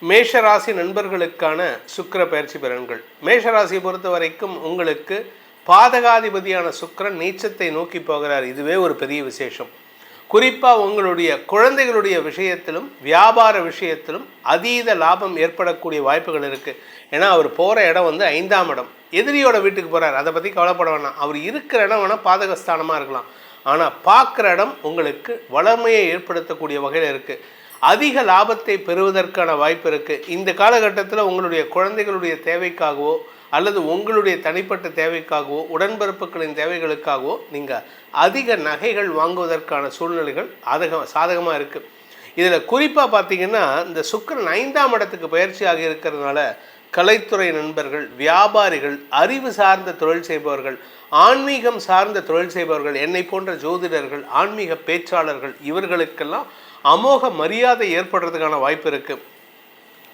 மேஷராசி நண்பர்களுக்கான சுக்கிர பயிற்சி பலன்கள். மேஷராசியை பொறுத்த வரைக்கும் உங்களுக்கு பாதகாதிபதியான சுக்கிரன் நீச்சத்தை நோக்கி போகிறார். இதுவே ஒரு பெரிய விசேஷம். குறிப்பாக உங்களுடைய குழந்தைகளுடைய விஷயத்திலும் வியாபார விஷயத்திலும் அதீத லாபம் ஏற்படக்கூடிய வாய்ப்புகள் இருக்குது. ஏன்னா அவர் போகிற இடம் 5ஆம் இடம், எதிரியோட வீட்டுக்கு போகிறார். அதை பற்றி கவலைப்பட வேணாம். அவர் இருக்கிற இடம் வேணால் பாதகஸ்தானமாக இருக்கலாம், ஆனால் பார்க்குற இடம் உங்களுக்கு வளமையை ஏற்படுத்தக்கூடிய வகையில் இருக்குது. அதிக லாபத்தை பெறுவதற்கான வாய்ப்பு இருக்குது. இந்த காலகட்டத்தில் உங்களுடைய குழந்தைகளுடைய தேவைக்காகவோ அல்லது உங்களுடைய தனிப்பட்ட தேவைக்காகவோ உடன்பிறப்புகளின் தேவைகளுக்காகவோ நீங்கள் அதிக நகைகள் வாங்குவதற்கான சூழ்நிலைகள் சாதகமாக இருக்குது. இதில் குறிப்பாக பார்த்திங்கன்னா இந்த சுக்கிரன் 5ஆம் இடத்துக்கு பயிற்சியாக இருக்கிறதுனால கலைத்துறை நண்பர்கள், வியாபாரிகள், அறிவு சார்ந்த தொழில் செய்பவர்கள், ஆன்மீகம் சார்ந்த தொழில் செய்பவர்கள், என்னை போன்ற ஜோதிடர்கள், ஆன்மீக பேச்சாளர்கள், இவர்களுக்கெல்லாம் அமோக மரியாதை ஏற்படுறதுக்கான வாய்ப்பு இருக்குது.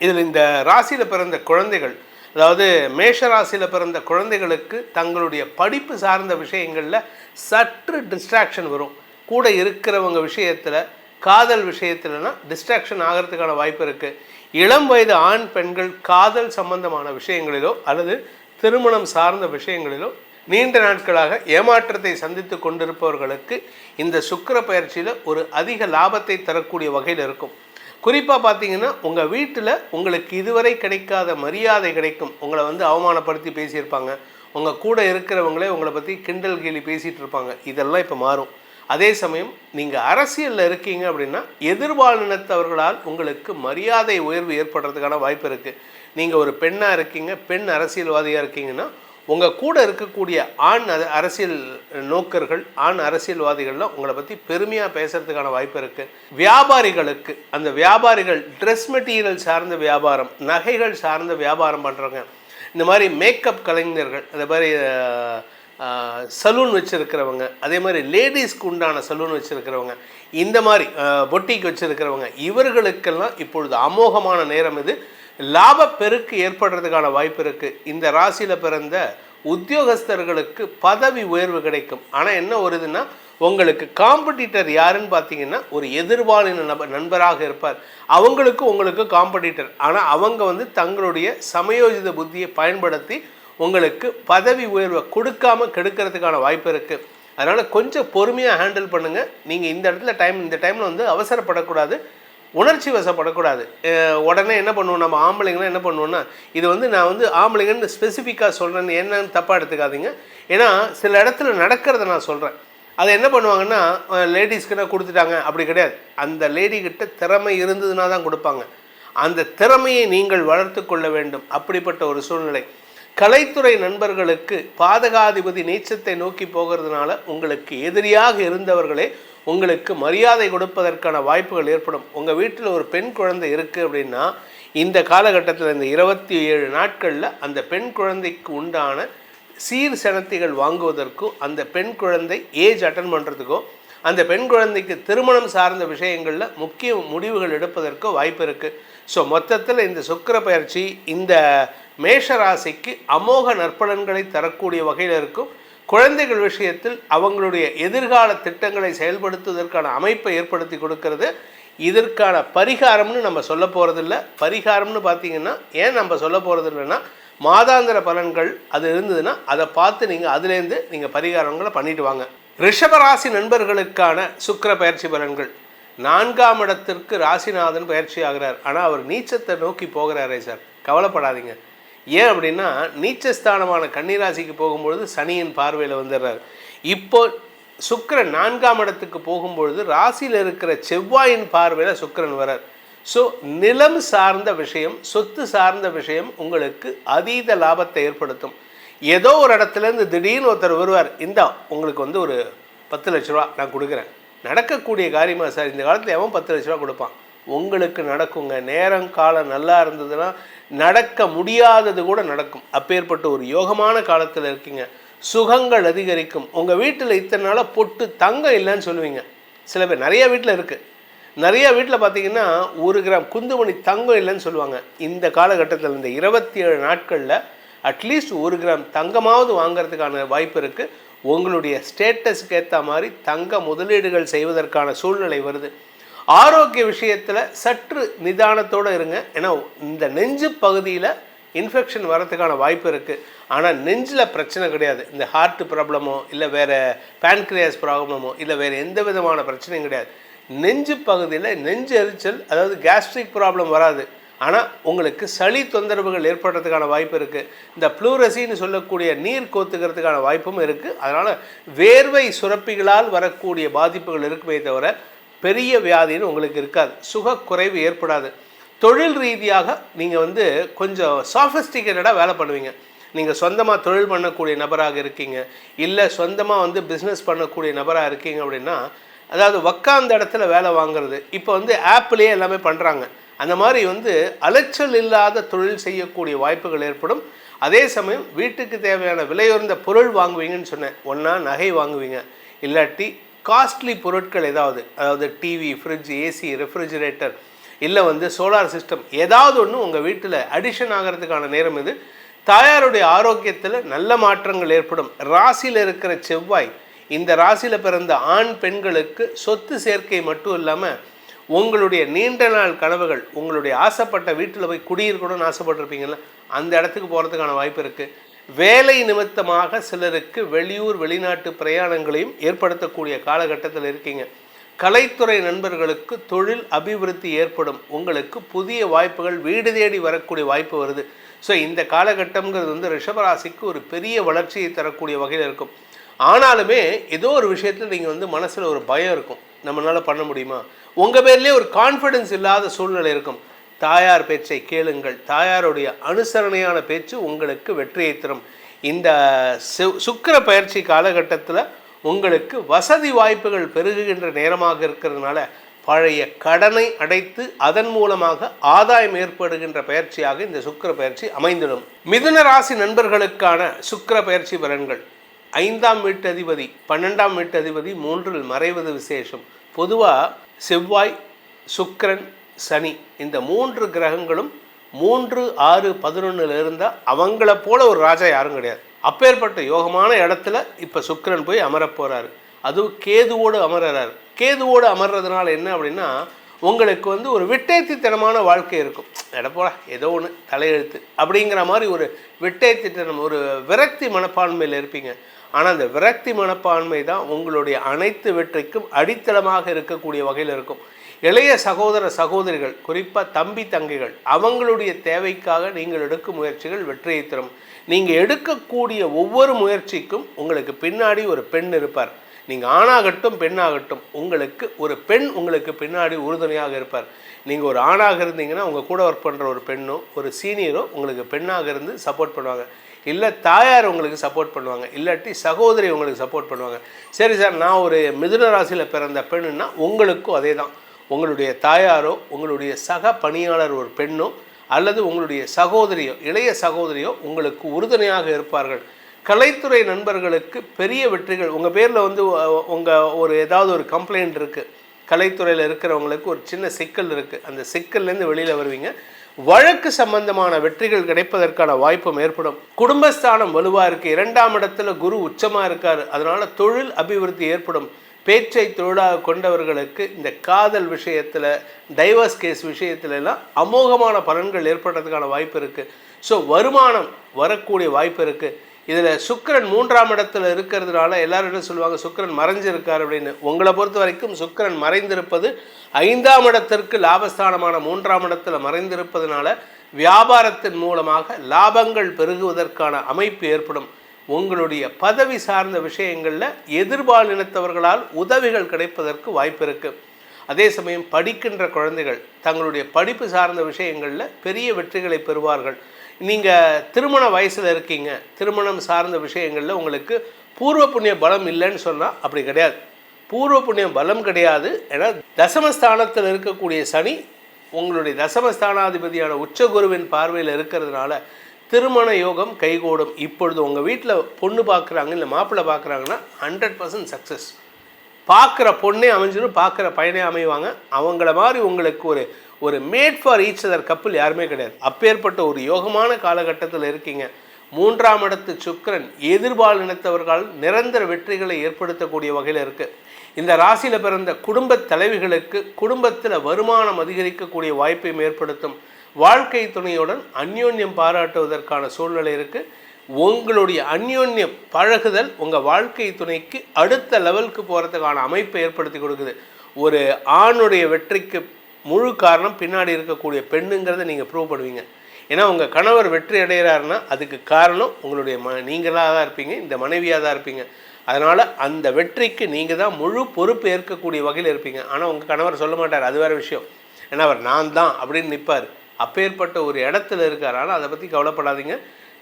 இதில் இந்த ராசியில் பிறந்த குழந்தைகள், அதாவது மேஷ ராசியில் பிறந்த குழந்தைகளுக்கு தங்களுடைய படிப்பு சார்ந்த விஷயங்களில் சற்று டிஸ்ட்ராக்ஷன் வரும். கூட இருக்கிறவங்க விஷயத்தில், காதல் விஷயத்துலனா டிஸ்ட்ராக்ஷன் ஆகிறதுக்கான வாய்ப்பு இருக்குது. இளம் வயது ஆண் பெண்கள் காதல் சம்பந்தமான விஷயங்களிலோ அல்லது திருமணம் சார்ந்த விஷயங்களிலோ நீண்ட நாட்களாக ஏமாற்றத்தை சந்தித்து கொண்டிருப்பவர்களுக்கு இந்த சுக்கிர பயிற்சியில் ஒரு அதிக லாபத்தை தரக்கூடிய வகையில் இருக்கும். குறிப்பாக பார்த்தீங்கன்னா உங்கள் வீட்டில் உங்களுக்கு இதுவரை கிடைக்காத மரியாதை கிடைக்கும். உங்களை அவமானப்படுத்தி பேசியிருப்பாங்க, உங்கள் கூட இருக்கிறவங்களே உங்களை பற்றி கிண்டல் கேலி பேசிகிட்டு இருப்பாங்க. இதெல்லாம் இப்போ மாறும். அதே சமயம் நீங்கள் அரசியலில் இருக்கீங்க அப்படின்னா எதிர்பாலினத்தவர்களால் உங்களுக்கு மரியாதை உயர்வு ஏற்படுறதுக்கான வாய்ப்பு இருக்குது. நீங்கள் ஒரு பெண்ணாக இருக்கீங்க, பெண் அரசியல்வாதியாக இருக்கீங்கன்னா உங்கள் கூட இருக்கக்கூடிய ஆண் அரசியல் நோக்கர்கள், ஆண் அரசியல்வாதிகள்லாம் உங்களை பற்றி பெருமையாக பேசுகிறதுக்கான வாய்ப்பு இருக்குது. வியாபாரிகளுக்கு, அந்த வியாபாரிகள் ட்ரெஸ் மெட்டீரியல் சார்ந்த வியாபாரம், நகைகள் சார்ந்த வியாபாரம் பண்ணுறவங்க, இந்த மாதிரி மேக்கப் கலைஞர்கள், அதே மாதிரி சலூன் வச்சுருக்கிறவங்க, அதே மாதிரி லேடிஸ்க்கு உண்டான சலூன் வச்சுருக்கிறவங்க, இந்த மாதிரி பொட்டிக்கு வச்சுருக்கிறவங்க, இவர்களுக்கெல்லாம் இப்பொழுது அமோகமான நேரம். இது லாப பெருக்கு ஏற்படுறதுக்கான வாய்ப்பு இருக்குது. இந்த ராசியில் பிறந்த உத்தியோகஸ்தர்களுக்கு பதவி உயர்வு கிடைக்கும். ஆனால் என்ன வருதுன்னா உங்களுக்கு காம்படிட்டர் யாருன்னு பார்த்தீங்கன்னா ஒரு எதிர்பாலின நண்பராக இருப்பார். அவங்களுக்கு உங்களுக்கு காம்படிட்டர், ஆனால் அவங்க தங்களுடைய சமயோஜித புத்தியை பயன்படுத்தி உங்களுக்கு பதவி உயர்வை கொடுக்காம கெடுக்கிறதுக்கான வாய்ப்பு இருக்குது. அதனால் கொஞ்சம் பொறுமையாக ஹேண்டில் பண்ணுங்கள். நீங்கள் இந்த டைமில் அவசரப்படக்கூடாது, உணர்ச்சி வசப்படக்கூடாது. உடனே என்ன பண்ணுவோம், நம்ம ஆம்பளைங்களாம் என்ன பண்ணுவோன்னா, இது நான் ஆம்பளைங்கன்னு ஸ்பெசிஃபிக்காக சொல்கிறேன்னு என்னன்னு தப்பாக எடுத்துக்காதீங்க. ஏன்னா சில இடத்துல நடக்கிறத நான் சொல்கிறேன். அதை என்ன பண்ணுவாங்கன்னா லேடிஸ்க்குன்னா கொடுத்துட்டாங்க, அப்படி கிடையாது. அந்த லேடிக்கிட்ட திறமை இருந்ததுன்னா தான் கொடுப்பாங்க. அந்த திறமையை நீங்கள் வளர்த்து கொள்ள வேண்டும். அப்படிப்பட்ட ஒரு சூழ்நிலை. கலைத்துறை நண்பர்களுக்கு பாதகாதிபதி நீச்சத்தை நோக்கி போகிறதுனால உங்களுக்கு எதிரியாக இருந்தவர்களே உங்களுக்கு மரியாதை கொடுப்பதற்கான வாய்ப்புகள் ஏற்படும். உங்கள் வீட்டில் ஒரு பெண் குழந்தை இருக்குது அப்படின்னா இந்த காலகட்டத்தில் இந்த 27 நாட்களில் அந்த பெண் குழந்தைக்கு உண்டான சீர் செனத்திகள் வாங்குவதற்கோ, அந்த பெண் குழந்தை ஏஜ் அட்டன் பண்ணுறதுக்கோ, அந்த பெண் குழந்தைக்கு திருமணம் சார்ந்த விஷயங்களில் முக்கிய முடிவுகள் எடுப்பதற்கோ வாய்ப்பு இருக்குது. ஸோ மொத்தத்தில் இந்த சுக்கிர பயிற்சி இந்த மேஷராசிக்கு அமோக நற்பலன்களை தரக்கூடிய வகையில் இருக்கும். குழந்தைகள் விஷயத்தில் அவங்களுடைய எதிர்கால திட்டங்களை செயல்படுத்துவதற்கான அமைப்பை ஏற்படுத்தி கொடுக்கறது. இதற்கான பரிகாரம்னு நம்ம சொல்ல போகிறதில்ல. பரிகாரம்னு பார்த்திங்கன்னா ஏன் நம்ம சொல்ல போகிறது இல்லைன்னா, மாதாந்திர பலன்கள் அது இருந்ததுன்னா அதை பார்த்து அதுலேருந்து நீங்கள் பரிகாரங்களை பண்ணிட்டு வாங்க. ரிஷபராசி நண்பர்களுக்கான சுக்கிர பயிற்சி பலன்கள். 4ஆம் இடத்திற்கு ராசிநாதன் பயிற்சி ஆகிறார். ஆனால் அவர் நீச்சத்தை நோக்கி போகிறாரே சார், கவலைப்படாதீங்க. ஏன் அப்படின்னா நீச்சஸ்தானமான கன்னிராசிக்கு போகும்பொழுது சனியின் பார்வையில் வந்துடுறார். இப்போ சுக்கிரன் 4ஆம் இடத்துக்கு போகும்பொழுது ராசியில் இருக்கிற செவ்வாயின் பார்வையில் சுக்கிரன் வரார். ஸோ நிலம் சார்ந்த விஷயம், சொத்து சார்ந்த விஷயம் உங்களுக்கு அதீத லாபத்தை ஏற்படுத்தும். ஏதோ ஒரு இடத்துலேருந்து திடீர்னு ஒருத்தர் வருவார், உங்களுக்கு ஒரு 10 லட்ச ரூபா நான் கொடுக்குறேன். நடக்கக்கூடிய காரியமாக சார், இந்த காலத்தில் எவன் 10 லட்ச ரூபா கொடுப்பான்? உங்களுக்கு நடக்குங்க. நேரம் காலம் நல்லா இருந்ததுன்னா நடக்க முடியாதது கூட நடக்கும். அப்பேற்பட்ட ஒரு யோகமான காலத்தில் இருக்கீங்க. சுகங்கள் அதிகரிக்கும். உங்கள் வீட்டில் இத்தனை நாளாக பொட்டு தங்கம் இல்லைன்னு சொல்லுவீங்க. சில பேர் நிறைய வீட்டில் இருக்குது. நிறைய வீட்டில் பார்த்திங்கன்னா 1 கிராம் குந்துமணி தங்கம் இல்லைன்னு சொல்லுவாங்க. இந்த காலகட்டத்தில் இந்த 27 நாட்களில் அட்லீஸ்ட் 1 கிராம் தங்கமாவது வாங்கிறதுக்கான வாய்ப்பு இருக்குது. உங்களுடைய ஸ்டேட்டஸுக்கு ஏற்ற மாதிரி தங்க முதலீடுகள் செய்வதற்கான சூழ்நிலை வருது. ஆரோக்கிய விஷயத்தில் சற்று நிதானத்தோடு இருங்க. ஏன்னா இந்த நெஞ்சு பகுதியில் இன்ஃபெக்ஷன் வரதுக்கான வாய்ப்பு இருக்குது. ஆனால் நெஞ்சில் பிரச்சனை கிடையாது. இந்த ஹார்ட் ப்ராப்ளமோ இல்லை வேறு பேன்க்ரியாஸ் ப்ராப்ளமோ இல்லை வேறு எந்த விதமான பிரச்சனையும் கிடையாது. நெஞ்சு பகுதியில் நெஞ்சு எரிச்சல், அதாவது கேஸ்ட்ரிக் ப்ராப்ளம் வராது. ஆனால் உங்களுக்கு சளி தொந்தரவுகள் ஏற்படுறதுக்கான வாய்ப்பு இருக்குது. இந்த ப்ளூரசின்னு சொல்லக்கூடிய நீர் கோத்துக்கிறதுக்கான வாய்ப்பும் இருக்குது. அதனால் வேர்வை சுரப்பிகளால் வரக்கூடிய பாதிப்புகள் இருக்குமே தவிர பெரிய வியாதின்னு உங்களுக்கு இருக்காது. சுகக்குறைவு ஏற்படாது. தொழில் ரீதியாக நீங்கள் கொஞ்சம் சாஃபிஸ்டிகேட்டடாக வேலை பண்ணுவீங்க. நீங்கள் சொந்தமாக தொழில் பண்ணக்கூடிய நபராக இருக்கீங்க, இல்லை சொந்தமாக பிஸ்னஸ் பண்ணக்கூடிய நபராக இருக்கீங்க அப்படின்னா, அதாவது உக்காந்த இடத்துல வேலை வாங்குறது இப்போ ஆப்லேயே எல்லாமே பண்ணுறாங்க. அந்த மாதிரி அலைச்சல் இல்லாத தொழில் செய்யக்கூடிய வாய்ப்புகள் ஏற்படும். அதே சமயம் வீட்டுக்கு தேவையான விலையுயர்ந்த பொருள் வாங்குவீங்கன்னு சொன்னேன். ஒன்றா நகை வாங்குவீங்க, இல்லாட்டி காஸ்ட்லி பொருட்கள் அதாவது டிவி, ஃப்ரிட்ஜ், ஏசி, ரெஃப்ரிஜிரேட்டர், இல்லை சோலார் சிஸ்டம் ஏதாவது ஒன்று உங்கள் வீட்டில் அடிஷன் ஆகிறதுக்கான நேரம் இது. தாயாருடைய ஆரோக்கியத்தில் நல்ல மாற்றங்கள் ஏற்படும். ராசியில் இருக்கிற செவ்வாய் இந்த ராசியில் பிறந்த ஆண் பெண்களுக்கு சொத்து சேர்க்கை மட்டும் இல்லாமல் உங்களுடைய நீண்ட நாள் கனவுகள், உங்களுடைய ஆசைப்பட்ட வீட்டில் போய் குடியிருக்கணும்னு ஆசைப்பட்டிருப்பீங்கள்ல, அந்த இடத்துக்கு போகிறதுக்கான வாய்ப்பு இருக்குது. வேலை நிமித்தமாக சிலருக்கு வெளியூர் வெளிநாட்டு பிரயாணங்களையும் ஏற்படுத்தக்கூடிய காலகட்டத்தில் இருக்கீங்க. கலைத்துறை நண்பர்களுக்கு தொழில் அபிவிருத்தி ஏற்படும். உங்களுக்கு புதிய வாய்ப்புகள் வீடு தேடி வரக்கூடிய வாய்ப்பு வருது. ஸோ இந்த காலகட்டம்ங்கிறது ரிஷபராசிக்கு ஒரு பெரிய வளர்ச்சியை தரக்கூடிய வகையில் இருக்கும். ஆனாலுமே ஏதோ ஒரு விஷயத்தில் நீங்கள் மனசில் ஒரு பயம் இருக்கும். நம்மளால் பண்ண முடியுமா? உங்கள் பேர்லேயே ஒரு கான்ஃபிடென்ஸ் இல்லாத சூழ்நிலை இருக்கும். தாயார் பேச்சை கேளுங்கள். தாயாருடைய அனுசரணையான பேச்சு உங்களுக்கு வெற்றியை தரும். இந்த சுக்கிர பயிற்சி காலகட்டத்தில் உங்களுக்கு வசதி வாய்ப்புகள் பெருகுகின்ற நேரமாக இருக்கிறதுனால பழைய கடனை அடைத்து அதன் மூலமாக ஆதாயம் ஏற்படுகின்ற பயிற்சியாக இந்த சுக்கிர பயிற்சி அமைந்திடும். மிதுன ராசி நண்பர்களுக்கான சுக்கிர பயிற்சி பலன்கள். 5ஆம் வீட்டு அதிபதி 12ஆம் வீட்டு அதிபதி 3இல் மறைவது விசேஷம். பொதுவாக செவ்வாய், சுக்கிரன், சனி இந்த 3 கிரகங்களும் 3, 6, 11 இருந்தால் அவங்கள போல ஒரு ராஜா யாரும் கிடையாது. அப்பேற்பட்ட யோகமான இடத்துல இப்போ சுக்கிரன் போய் அமரப் போகிறாரு. அதுவும் கேதுவோடு அமர்றாரு. கேதுவோடு அமர்றதுனால என்ன அப்படின்னா, உங்களுக்கு ஒரு விட்டேத்தித்தனமான வாழ்க்கை இருக்கும். எடப்போட ஏதோ ஒன்று தலையெழுத்து அப்படிங்கிற மாதிரி ஒரு விட்டேத்தித்தனம், ஒரு விரக்தி மனப்பான்மையில் இருப்பீங்க. ஆனால் அந்த விரக்தி மனப்பான்மை தான் உங்களுடைய அனைத்து வெற்றிக்கும் அடித்தளமாக இருக்கக்கூடிய வகையில் இருக்கும். இளைய சகோதர சகோதரிகள், குறிப்பாக தம்பி தங்கைகள், அவங்களுடைய தேவைக்காக நீங்கள் எடுக்கும் முயற்சிகள் வெற்றியை தரும். நீங்கள் எடுக்கக்கூடிய ஒவ்வொரு முயற்சிக்கும் உங்களுக்கு பின்னாடி ஒரு பெண் இருப்பார். நீங்கள் ஆணாகட்டும் பெண்ணாகட்டும், உங்களுக்கு ஒரு பெண் உங்களுக்கு பின்னாடி உறுதுணையாக இருப்பார். நீங்கள் ஒரு ஆணாக இருந்தீங்கன்னா உங்கள் கூட ஒர்க் பண்ணுற ஒரு பெண்ணோ ஒரு சீனியரோ உங்களுக்கு பெண்ணாக இருந்து சப்போர்ட் பண்ணுவாங்க. இல்லை தாயார் உங்களுக்கு சப்போர்ட் பண்ணுவாங்க, இல்லாட்டி சகோதரி உங்களுக்கு சப்போர்ட் பண்ணுவாங்க. சரி சார், நான் ஒரு மிதுன ராசியில் பிறந்த பெண்ணுன்னா உங்களுக்கும் அதே தான். உங்களுடைய தாயாரோ உங்களுடைய சக பணியாளர் ஒரு பெண்ணோ அல்லது உங்களுடைய சகோதரியோ இளைய சகோதரியோ உங்களுக்கு உறுதுணையாக இருப்பார்கள். கலைத்துறை நண்பர்களுக்கு பெரிய வெற்றிகள். உங்கள் பேரில் உங்கள் ஏதாவது ஒரு கம்ப்ளைண்ட் இருக்குது, கலைத்துறையில் இருக்கிறவங்களுக்கு ஒரு சின்ன சிக்கல் இருக்குது, அந்த சிக்கல்லேருந்து வெளியில் வருவீங்க. வழக்கு சம்பந்தமான வெற்றிகள் கிடைப்பதற்கான வாய்ப்பும் ஏற்படும். குடும்பஸ்தானம் வலுவாக இருக்குது. 2ஆம் இடத்துல குரு உச்சமாக இருக்கார். அதனால் தொழில் அபிவிருத்தி ஏற்படும். பேச்சை தொழிலாக கொண்டவர்களுக்கு இந்த காதல் விஷயத்தில், டைவர்ஸ் கேஸ் விஷயத்துலலாம் அமோகமான பலன்கள் ஏற்படுறதுக்கான வாய்ப்பு இருக்குது. ஸோ வருமானம் வரக்கூடிய வாய்ப்பு இருக்குது. இதில் சுக்கிரன் 3ஆம் இடத்துல இருக்கிறதுனால எல்லாரும் என்ன சொல்லுவாங்க, சுக்கிரன் மறைஞ்சிருக்கார் அப்படின்னு. உங்களை பொறுத்த வரைக்கும் சுக்கிரன் மறைந்திருப்பது 5ஆம் இடத்திற்கு லாபஸ்தானமான 3ஆம் இடத்துல மறைந்திருப்பதனால வியாபாரத்தின் மூலமாக லாபங்கள் பெருகுவதற்கான அமைப்பு ஏற்படும். உங்களுடைய பதவி சார்ந்த விஷயங்களில் எதிர்பாலினத்தவர்களால் உதவிகள் கிடைப்பதற்கு வாய்ப்பு இருக்குது. அதே சமயம் படிக்கின்ற குழந்தைகள் தங்களுடைய படிப்பு சார்ந்த விஷயங்களில் பெரிய வெற்றிகளை பெறுவார்கள். நீங்கள் திருமண வயசில் இருக்கீங்க, திருமணம் சார்ந்த விஷயங்களில் உங்களுக்கு பூர்வ புண்ணிய பலம் இல்லைன்னு சொன்னால் அப்படி கிடையாது. பூர்வ புண்ணிய பலம் கிடையாது. ஏன்னா தசமஸ்தானத்தில் இருக்கக்கூடிய சனி உங்களுடைய தசமஸ்தானாதிபதியான உச்சகுருவின் பார்வையில் இருக்கிறதுனால திருமண யோகம் கைகூடும். இப்பொழுது உங்கள் வீட்டில் பொண்ணு பார்க்குறாங்க, இல்லை மாப்பிள்ளை பார்க்குறாங்கன்னா 100% சக்ஸஸ். பார்க்குற பொண்ணே அமைஞ்சிடும், பார்க்குற பையனே அமைவாங்க. அவங்கள மாதிரி உங்களுக்கு ஒரு made for each other couple யாருமே கிடையாது. அப்பேற்பட்ட ஒரு யோகமான காலகட்டத்தில் இருக்கீங்க. மூன்றாம் இடத்து சுக்கிரன் எதிர்பாலினத்தவர்கள் நிரந்தர வெற்றிகளை ஏற்படுத்தக்கூடிய வகையில் இருக்குது. இந்த ராசியில் பிறந்த குடும்ப தலைவிகளுக்கு குடும்பத்தில் வருமானம் அதிகரிக்கக்கூடிய வாய்ப்பையும் ஏற்படுத்தும். வாழ்க்கை துணையுடன் அந்யோன்யம் பாராட்டுவதற்கான சூழ்நிலை இருக்குது. உங்களுடைய அந்யோன்ய பழகுதல் உங்கள் வாழ்க்கை துணைக்கு அடுத்த லெவலுக்கு போகிறதுக்கான அமைப்பை ஏற்படுத்தி கொடுக்குது. ஒரு ஆணுடைய வெற்றிக்கு முழு காரணம் பின்னாடி இருக்கக்கூடிய பெண்ணுங்கிறத நீங்கள் ப்ரூவ் பண்ணுவீங்க. ஏன்னா உங்கள் கணவர் வெற்றி அடைகிறாருன்னா அதுக்கு காரணம் உங்களுடைய நீங்களாக தான் இருப்பீங்க, இந்த மனைவியாக தான் இருப்பீங்க. அதனால் அந்த வெற்றிக்கு நீங்கள் தான் முழு பொறுப்பு ஏற்கக்கூடிய வகையில் இருப்பீங்க. ஆனால் உங்கள் கணவர் சொல்ல மாட்டார், அது வேறு விஷயம். ஏன்னா அவர் நான் தான் அப்படின்னு நிற்பார். அப்பேற்பட்ட ஒரு இடத்துல இருக்கார். ஆனால் அதை பற்றி கவலைப்படாதீங்க.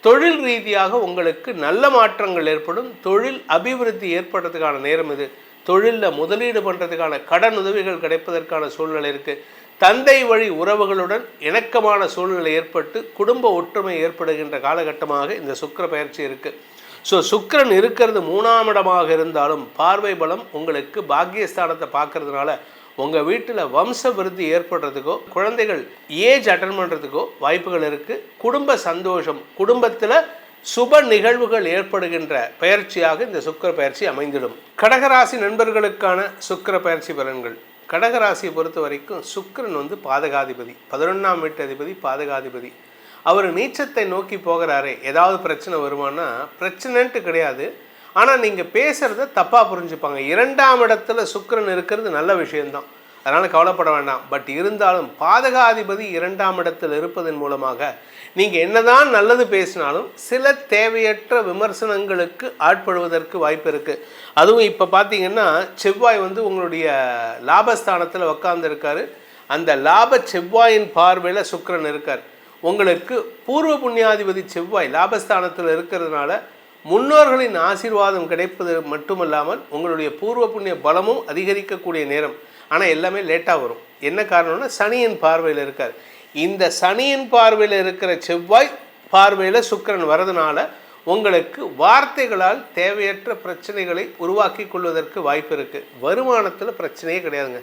தொழில் ரீதியாக உங்களுக்கு நல்ல மாற்றங்கள் ஏற்படும். தொழில் அபிவிருத்தி ஏற்படுறதுக்கான நேரம் இது. தொழிலில் முதலீடு பண்ணுறதுக்கான கடன் உதவிகள் கிடைப்பதற்கான சூழ்நிலை இருக்குது. தந்தை வழி உறவுகளுடன் இணக்கமான சூழ்நிலை ஏற்பட்டு குடும்ப ஒற்றுமை ஏற்படுகின்ற காலகட்டமாக இந்த சுக்கிர பயிற்சி இருக்குது. ஸோ சுக்கிரன் இருக்கிறது 3ஆம் இடமாக இருந்தாலும் பார்வை பலம் உங்களுக்கு பாக்கியஸ்தானத்தை பார்க்கறதுனால உங்கள் வீட்டில் வம்ச விருத்தி ஏற்படுறதுக்கோ குழந்தைகள் ஏஜ் அட்டன் பண்ணுறதுக்கோ வாய்ப்புகள் இருக்குது. குடும்ப சந்தோஷம், குடும்பத்தில் சுப நிகழ்வுகள் ஏற்படுகின்ற பயிற்சியாக இந்த சுக்கிர பயிற்சி அமைந்திடும். கடகராசி நண்பர்களுக்கான சுக்கிர பயிற்சி பலன்கள். கடகராசியை பொறுத்த வரைக்கும் சுக்கிரன் பாதகாதிபதி, 11ஆம் வீட்டு அதிபதி, பாதகாதிபதி. அவர் நீச்சத்தை நோக்கி போகிறாரே, ஏதாவது பிரச்சனை வருமானா? பிரச்சனைன்ட்டு கிடையாது. ஆனால் நீங்கள் பேசுகிறத தப்பாக புரிஞ்சுப்பாங்க. 2ஆம் இடத்துல சுக்கிரன் இருக்கிறது நல்ல விஷயந்தான், அதனால் கவலைப்பட வேண்டாம். பட் இருந்தாலும் பாதகாதிபதி 2ஆம் இடத்தில் இருப்பதன் மூலமாக நீங்கள் என்னதான் நல்லது பேசினாலும் சில தேவையற்ற விமர்சனங்களுக்கு ஆட்படுவதற்கு வாய்ப்பு இருக்குது. அதுவும் இப்போ பார்த்தீங்கன்னா செவ்வாய் உங்களுடைய லாபஸ்தானத்தில் உட்கார்ந்துருக்காரு. அந்த லாப செவ்வாயின் பார்வையில் சுக்கிரன் இருக்கார். உங்களுக்கு பூர்வ புண்ணியாதிபதி செவ்வாய் லாபஸ்தானத்தில் இருக்கிறதுனால முன்னோர்களின் ஆசீர்வாதம் கிடைப்பது மட்டுமல்லாமல் உங்களுடைய பூர்வ புண்ணிய பலமும் அதிகரிக்கக்கூடிய நேரம். ஆனால் எல்லாமே லேட்டாக வரும். என்ன காரணம்னா சனியின் பார்வையில் இருக்கார். இந்த சனியின் பார்வையில் இருக்கிற செவ்வாய் பார்வையில் சுக்கிரன் வரதுனால உங்களுக்கு வார்த்தைகளால் தேவையற்ற பிரச்சனைகளை உருவாக்கி கொள்வதற்கு வாய்ப்பு இருக்குது. வருமானத்தில் பிரச்சனையே கிடையாதுங்க.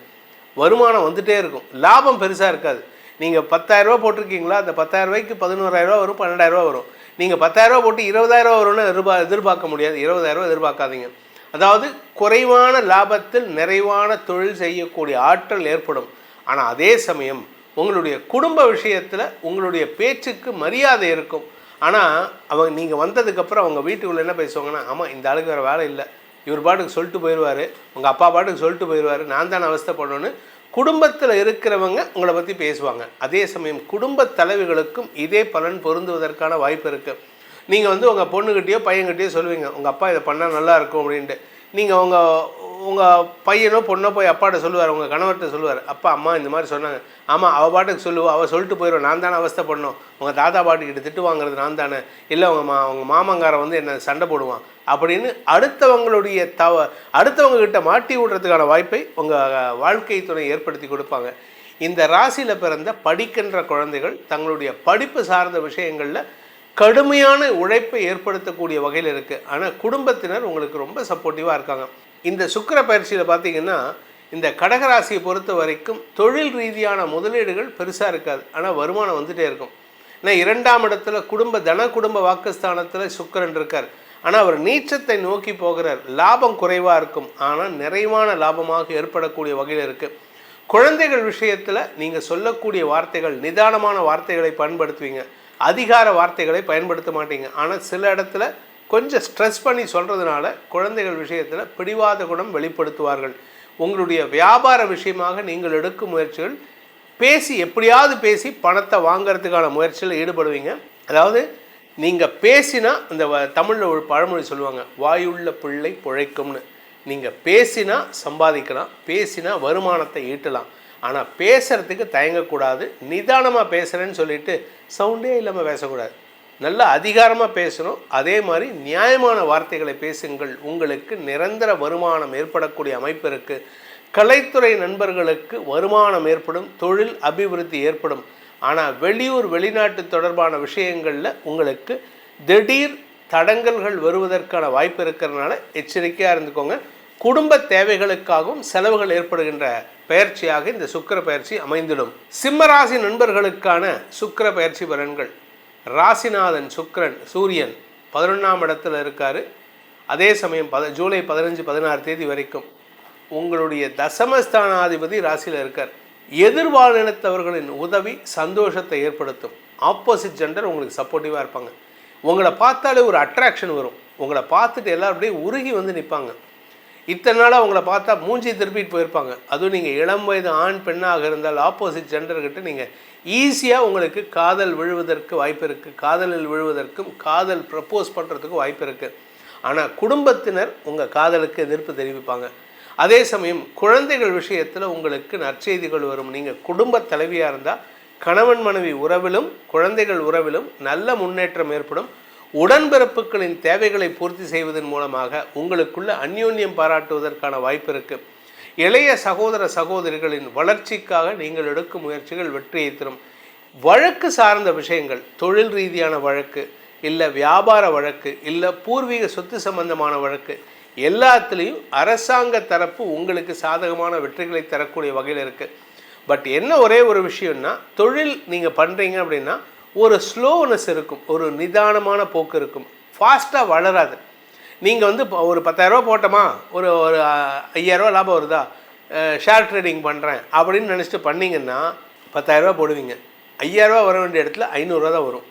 வருமானம் வந்துகிட்டே இருக்கும். லாபம் பெருசாக இருக்காது. நீங்கள் 10,000 ரூபா போட்டிருக்கீங்களா, அந்த 10,000 ரூபாய்க்கு 11,000 ரூபா வரும், 12,000 ரூபா வரும். நீங்கள் 10,000 ரூபா போட்டு 20,000 ரூபா வரும்னு எதிர்பார்க்க முடியாது. 20,000 ரூபா எதிர்பார்க்காதீங்க. அதாவது குறைவான லாபத்தில் நிறைவான தொழில் செய்யக்கூடிய ஆற்றல் ஏற்படும். ஆனால் அதே சமயம் உங்களுடைய குடும்ப விஷயத்தில் உங்களுடைய பேச்சுக்கு மரியாதை இருக்கும். ஆனால் நீங்கள் வந்ததுக்கப்புறம் அவங்க வீட்டுக்குள்ளே என்ன பேசுவாங்கன்னா, ஆமாம் இந்த ஆளுக்கு வேறு வேலை இல்லை, இவர் பாட்டுக்கு சொல்லிட்டு போயிடுவார், உங்கள் அப்பா பாட்டுக்கு சொல்லிட்டு போயிடுவார், நான் தானே அவஸ்தைப்படணும்னு குடும்பத்தில் இருக்கிறவங்க உங்களை பற்றி பேசுவாங்க. அதே சமயம் குடும்ப தலைவிகளுக்கும் இதே பலன் பொருந்துவதற்கான வாய்ப்பு இருக்குது. நீங்கள் உங்கள் பொண்ணுக்கிட்டேயோ பையன்கிட்டயோ சொல்லுவீங்க, உங்கள் அப்பா இதை பண்ணால் நல்லா இருக்கும் அப்படின்ட்டு. நீங்கள் உங்கள் பையனோ பொண்ணோ போய் அப்பாட்ட சொல்லுவார், உங்கள் கணவர்கிட்ட சொல்லுவார், அப்பா அம்மா இந்த மாதிரி சொன்னாங்க. ஆமாம் அவள் பாட்டுக்கு சொல்லுவோம், அவள் சொல்லிட்டு போயிடுவோம், நான் தானே அவஸ்தை பண்ணோம், உங்கள் தாத்தா பாட்டுக்கிட்ட திட்டு வாங்குறது நான் தானே, இல்லை உங்கள் மாமங்காரன் என்னை சண்டை போடுவான் அப்படின்னு அடுத்தவங்ககிட்ட மாட்டி விடுறதுக்கான வாய்ப்பை உங்கள் வாழ்க்கை துணை ஏற்படுத்தி கொடுப்பாங்க. இந்த ராசியில் பிறந்த படிக்கின்ற குழந்தைகள் தங்களுடைய படிப்பு சார்ந்த விஷயங்களில் கடுமையான உழைப்பை ஏற்படுத்தக்கூடிய வகையில் இருக்குது. ஆனால் குடும்பத்தினர் உங்களுக்கு ரொம்ப சப்போர்ட்டிவாக இருக்காங்க. இந்த சுக்கிர பயிற்சியில் பார்த்திங்கன்னா இந்த கடகராசியை பொறுத்த வரைக்கும் தொழில் ரீதியான முதலீடுகள் பெருசாக இருக்காது. ஆனால் வருமானம் வந்துகிட்டே இருக்கும். ஏன்னா 2ஆம் இடத்துல குடும்ப வாக்குஸ்தானத்தில் சுக்கிரன் இருக்கார். ஆனால் அவர் நீச்சத்தை நோக்கி போகிறார். லாபம் குறைவாக இருக்கும், ஆனால் நிறைவான லாபமாக ஏற்படக்கூடிய வகையில் இருக்குது. குழந்தைகள் விஷயத்தில் நீங்கள் சொல்லக்கூடிய வார்த்தைகள் நிதானமான வார்த்தைகளை பயன்படுத்துவீங்க, அதிகார வார்த்தைகளை பயன்படுத்த மாட்டீங்க. ஆனால் சில இடத்துல கொஞ்சம் ஸ்ட்ரெஸ் பண்ணி சொல்கிறதுனால குழந்தைகள் விஷயத்தில் பிடிவாத குணம் வெளிப்படுத்துவார்கள். உங்களுடைய வியாபார விஷயமாக நீங்கள் எடுக்கும் முயற்சிகள் எப்படியாவது பேசி பணத்தை வாங்கிறதுக்கான முயற்சியில் ஈடுபடுவீங்க. அதாவது நீங்கள் பேசினா, இந்த தமிழில் ஒரு பழமொழி சொல்லுவாங்க, வாயுள்ள பிள்ளை பிழைக்கும்னு. நீங்கள் பேசினா சம்பாதிக்கலாம், பேசினா வருமானத்தை ஈட்டலாம். ஆனால் பேசுகிறதுக்கு தயங்கக்கூடாது. நிதானமாக பேசுகிறேன்னு சொல்லிட்டு சவுண்டே இல்லாமல் பேசக்கூடாது. நல்ல அதிகாரமாக பேசணும். அதே மாதிரி நியாயமான வார்த்தைகளை பேசுங்கள். உங்களுக்கு நிரந்தர வருமானம் ஏற்படக்கூடிய அமைப்பு இருக்குது. கலைத்துறை நண்பர்களுக்கு வருமானம் ஏற்படும், தொழில் அபிவிருத்தி ஏற்படும். ஆனால் வெளியூர் வெளிநாட்டு தொடர்பான விஷயங்களில் உங்களுக்கு திடீர் தடங்கல்கள் வருவதற்கான வாய்ப்பு இருக்கிறதுனால எச்சரிக்கையாக இருந்துக்கோங்க. குடும்ப தேவைகளுக்காகவும் செலவுகள் ஏற்படுகின்ற பயிற்சியாக இந்த சுக்கிர பயிற்சி அமைந்திடும். சிம்மராசி நண்பர்களுக்கான சுக்கிர பயிற்சி பலன்கள். ராசிநாதன் சுக்கிரன் சூரியன் 11ஆம் இடத்துல இருக்கார். அதே சமயம் ஜூலை 15-16 வரைக்கும் உங்களுடைய தசமஸ்தானாதிபதி ராசியில் இருக்கார். எதிர்பாலினத்தவர்களின் உதவி சந்தோஷத்தை ஏற்படுத்தும். ஆப்போசிட் ஜெண்டர் உங்களுக்கு சப்போர்ட்டிவாக இருப்பாங்க. உங்களை பார்த்தாலே ஒரு அட்ராக்ஷன் வரும். உங்களை பார்த்துட்டு எல்லோரும் அப்படியே உருகி வந்து நிற்பாங்க. இத்தனை நாளாக உங்களை பார்த்தா மூஞ்சி திருப்பிட்டு போயிருப்பாங்க. அதுவும் நீங்கள் இளம் வயது ஆண் பெண்ணாக இருந்தால் ஆப்போசிட் ஜெண்டர்கிட்ட நீங்கள் ஈஸியாக உங்களுக்கு காதல் விழுவதற்கு வாய்ப்பு இருக்குது. காதலில் விழுவதற்கும் காதல் ப்ரப்போஸ் பண்ணுறதுக்கும் வாய்ப்பு இருக்குது. ஆனால் குடும்பத்தினர் உங்கள் காதலுக்கு எதிர்ப்பு தெரிவிப்பாங்க. அதே சமயம் குழந்தைகள் விஷயத்தில் உங்களுக்கு நற்செய்திகள் வரும். நீங்கள் குடும்ப தலைவியாக இருந்தால் கணவன் மனைவி உறவிலும் குழந்தைகள் உறவிலும் நல்ல முன்னேற்றம் ஏற்படும். உடன்பிறப்புகளின் தேவைகளை பூர்த்தி செய்வதன் மூலமாக உங்களுக்குள்ள அந்யோன்யம் பாராட்டுவதற்கான வாய்ப்பு இருக்குது. இளைய சகோதர சகோதரிகளின் வளர்ச்சிக்காக நீங்கள் எடுக்கும் முயற்சிகள் வெற்றியை தரும். வழக்கு சார்ந்த விஷயங்கள், தொழில் ரீதியான வழக்கு, இல்லை வியாபார வழக்கு, இல்லை பூர்வீக சொத்து சம்பந்தமான வழக்கு, எல்லாத்துலேயும் அரசாங்க தரப்பு உங்களுக்கு சாதகமான வெற்றிகளை தரக்கூடிய வகையில் இருக்குது. பட் என்ன ஒரே ஒரு விஷயம்னா, தொழில் நீங்கள் பண்ணுறீங்க அப்படின்னா ஒரு ஸ்லோனஸ் இருக்கும், ஒரு நிதானமான போக்கு இருக்கும். ஃபாஸ்ட்டாக வளராது. நீங்கள் வந்து ஒரு 10,000 போட்டோமா, ஒரு 5,000 லாபம் வருதா, ஷேர் ட்ரேடிங் பண்ணுறேன் அப்படின்னு நினச்சிட்டு பண்ணிங்கன்னா 10,000 போடுவீங்க. 5,000 வர வேண்டிய இடத்துல 500 தான் வரும்.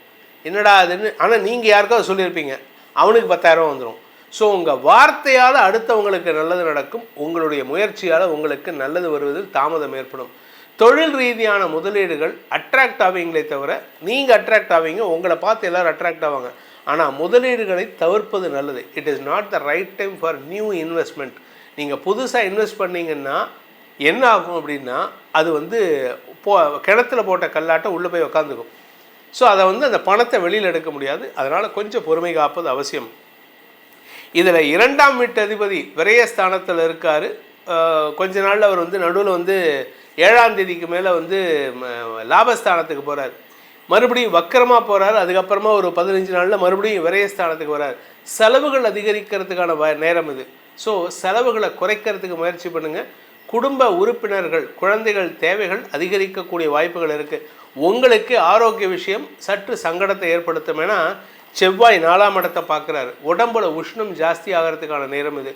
என்னடா அதுன்னு. ஆனால் நீங்கள் யாருக்காவது சொல்லியிருப்பீங்க, அவனுக்கு 10,000 வந்துடும். ஸோ உங்கள் வார்த்தையால் அடுத்தவங்களுக்கு நல்லது நடக்கும். உங்களுடைய முயற்சியால் உங்களுக்கு நல்லது வருவதில் தாமதம் ஏற்படும். தொழில் ரீதியான முதலீடுகள் அட்ராக்ட் ஆவீங்களே தவிர நீங்கள் அட்ராக்ட் ஆவீங்க, உங்களை பார்த்து எல்லோரும் அட்ராக்ட் ஆவாங்க. ஆனால் முதலீடுகளை தவிர்ப்பது நல்லது. It is not the right time for new investment. நீங்கள் புதுசாக இன்வெஸ்ட் பண்ணிங்கன்னா என்ன ஆகும் அப்படின்னா, அது வந்து கிணத்துல போட்ட கல்லாட்டம் உள்ளே போய் உக்காந்துக்கும். ஸோ அதை வந்து அந்த பணத்தை வெளியில் எடுக்க முடியாது. அதனால் கொஞ்சம் பொறுமை காப்பது அவசியம். இதில் 2ஆம் வீட்டு அதிபதி விரயஸ்தானத்தில் இருக்கார். கொஞ்ச நாளில் அவர் வந்து நடுவில் வந்து 7ஆம் தேதிக்கு மேலே வந்து லாபஸ்தானத்துக்கு போகிறார். மறுபடியும் வக்கரமாக போகிறார். அதுக்கப்புறமா ஒரு 15 நாளில் மறுபடியும் விரயஸ்தானத்துக்கு வரார். செலவுகள் அதிகரிக்கிறதுக்கான நேரம் இது. ஸோ செலவுகளை குறைக்கிறதுக்கு முயற்சி பண்ணுங்கள். குடும்ப உறுப்பினர்கள் குழந்தைகள் தேவைகள் அதிகரிக்கக்கூடிய வாய்ப்புகள் இருக்குது. உங்களுக்கு ஆரோக்கிய விஷயம் சற்று சங்கடத்தை ஏற்படுத்தும். ஏன்னா செவ்வாய் 4ஆம் இடத்தை பார்க்குறாரு. உடம்புல உஷ்ணம் ஜாஸ்தி ஆகிறதுக்கான நேரம் இது.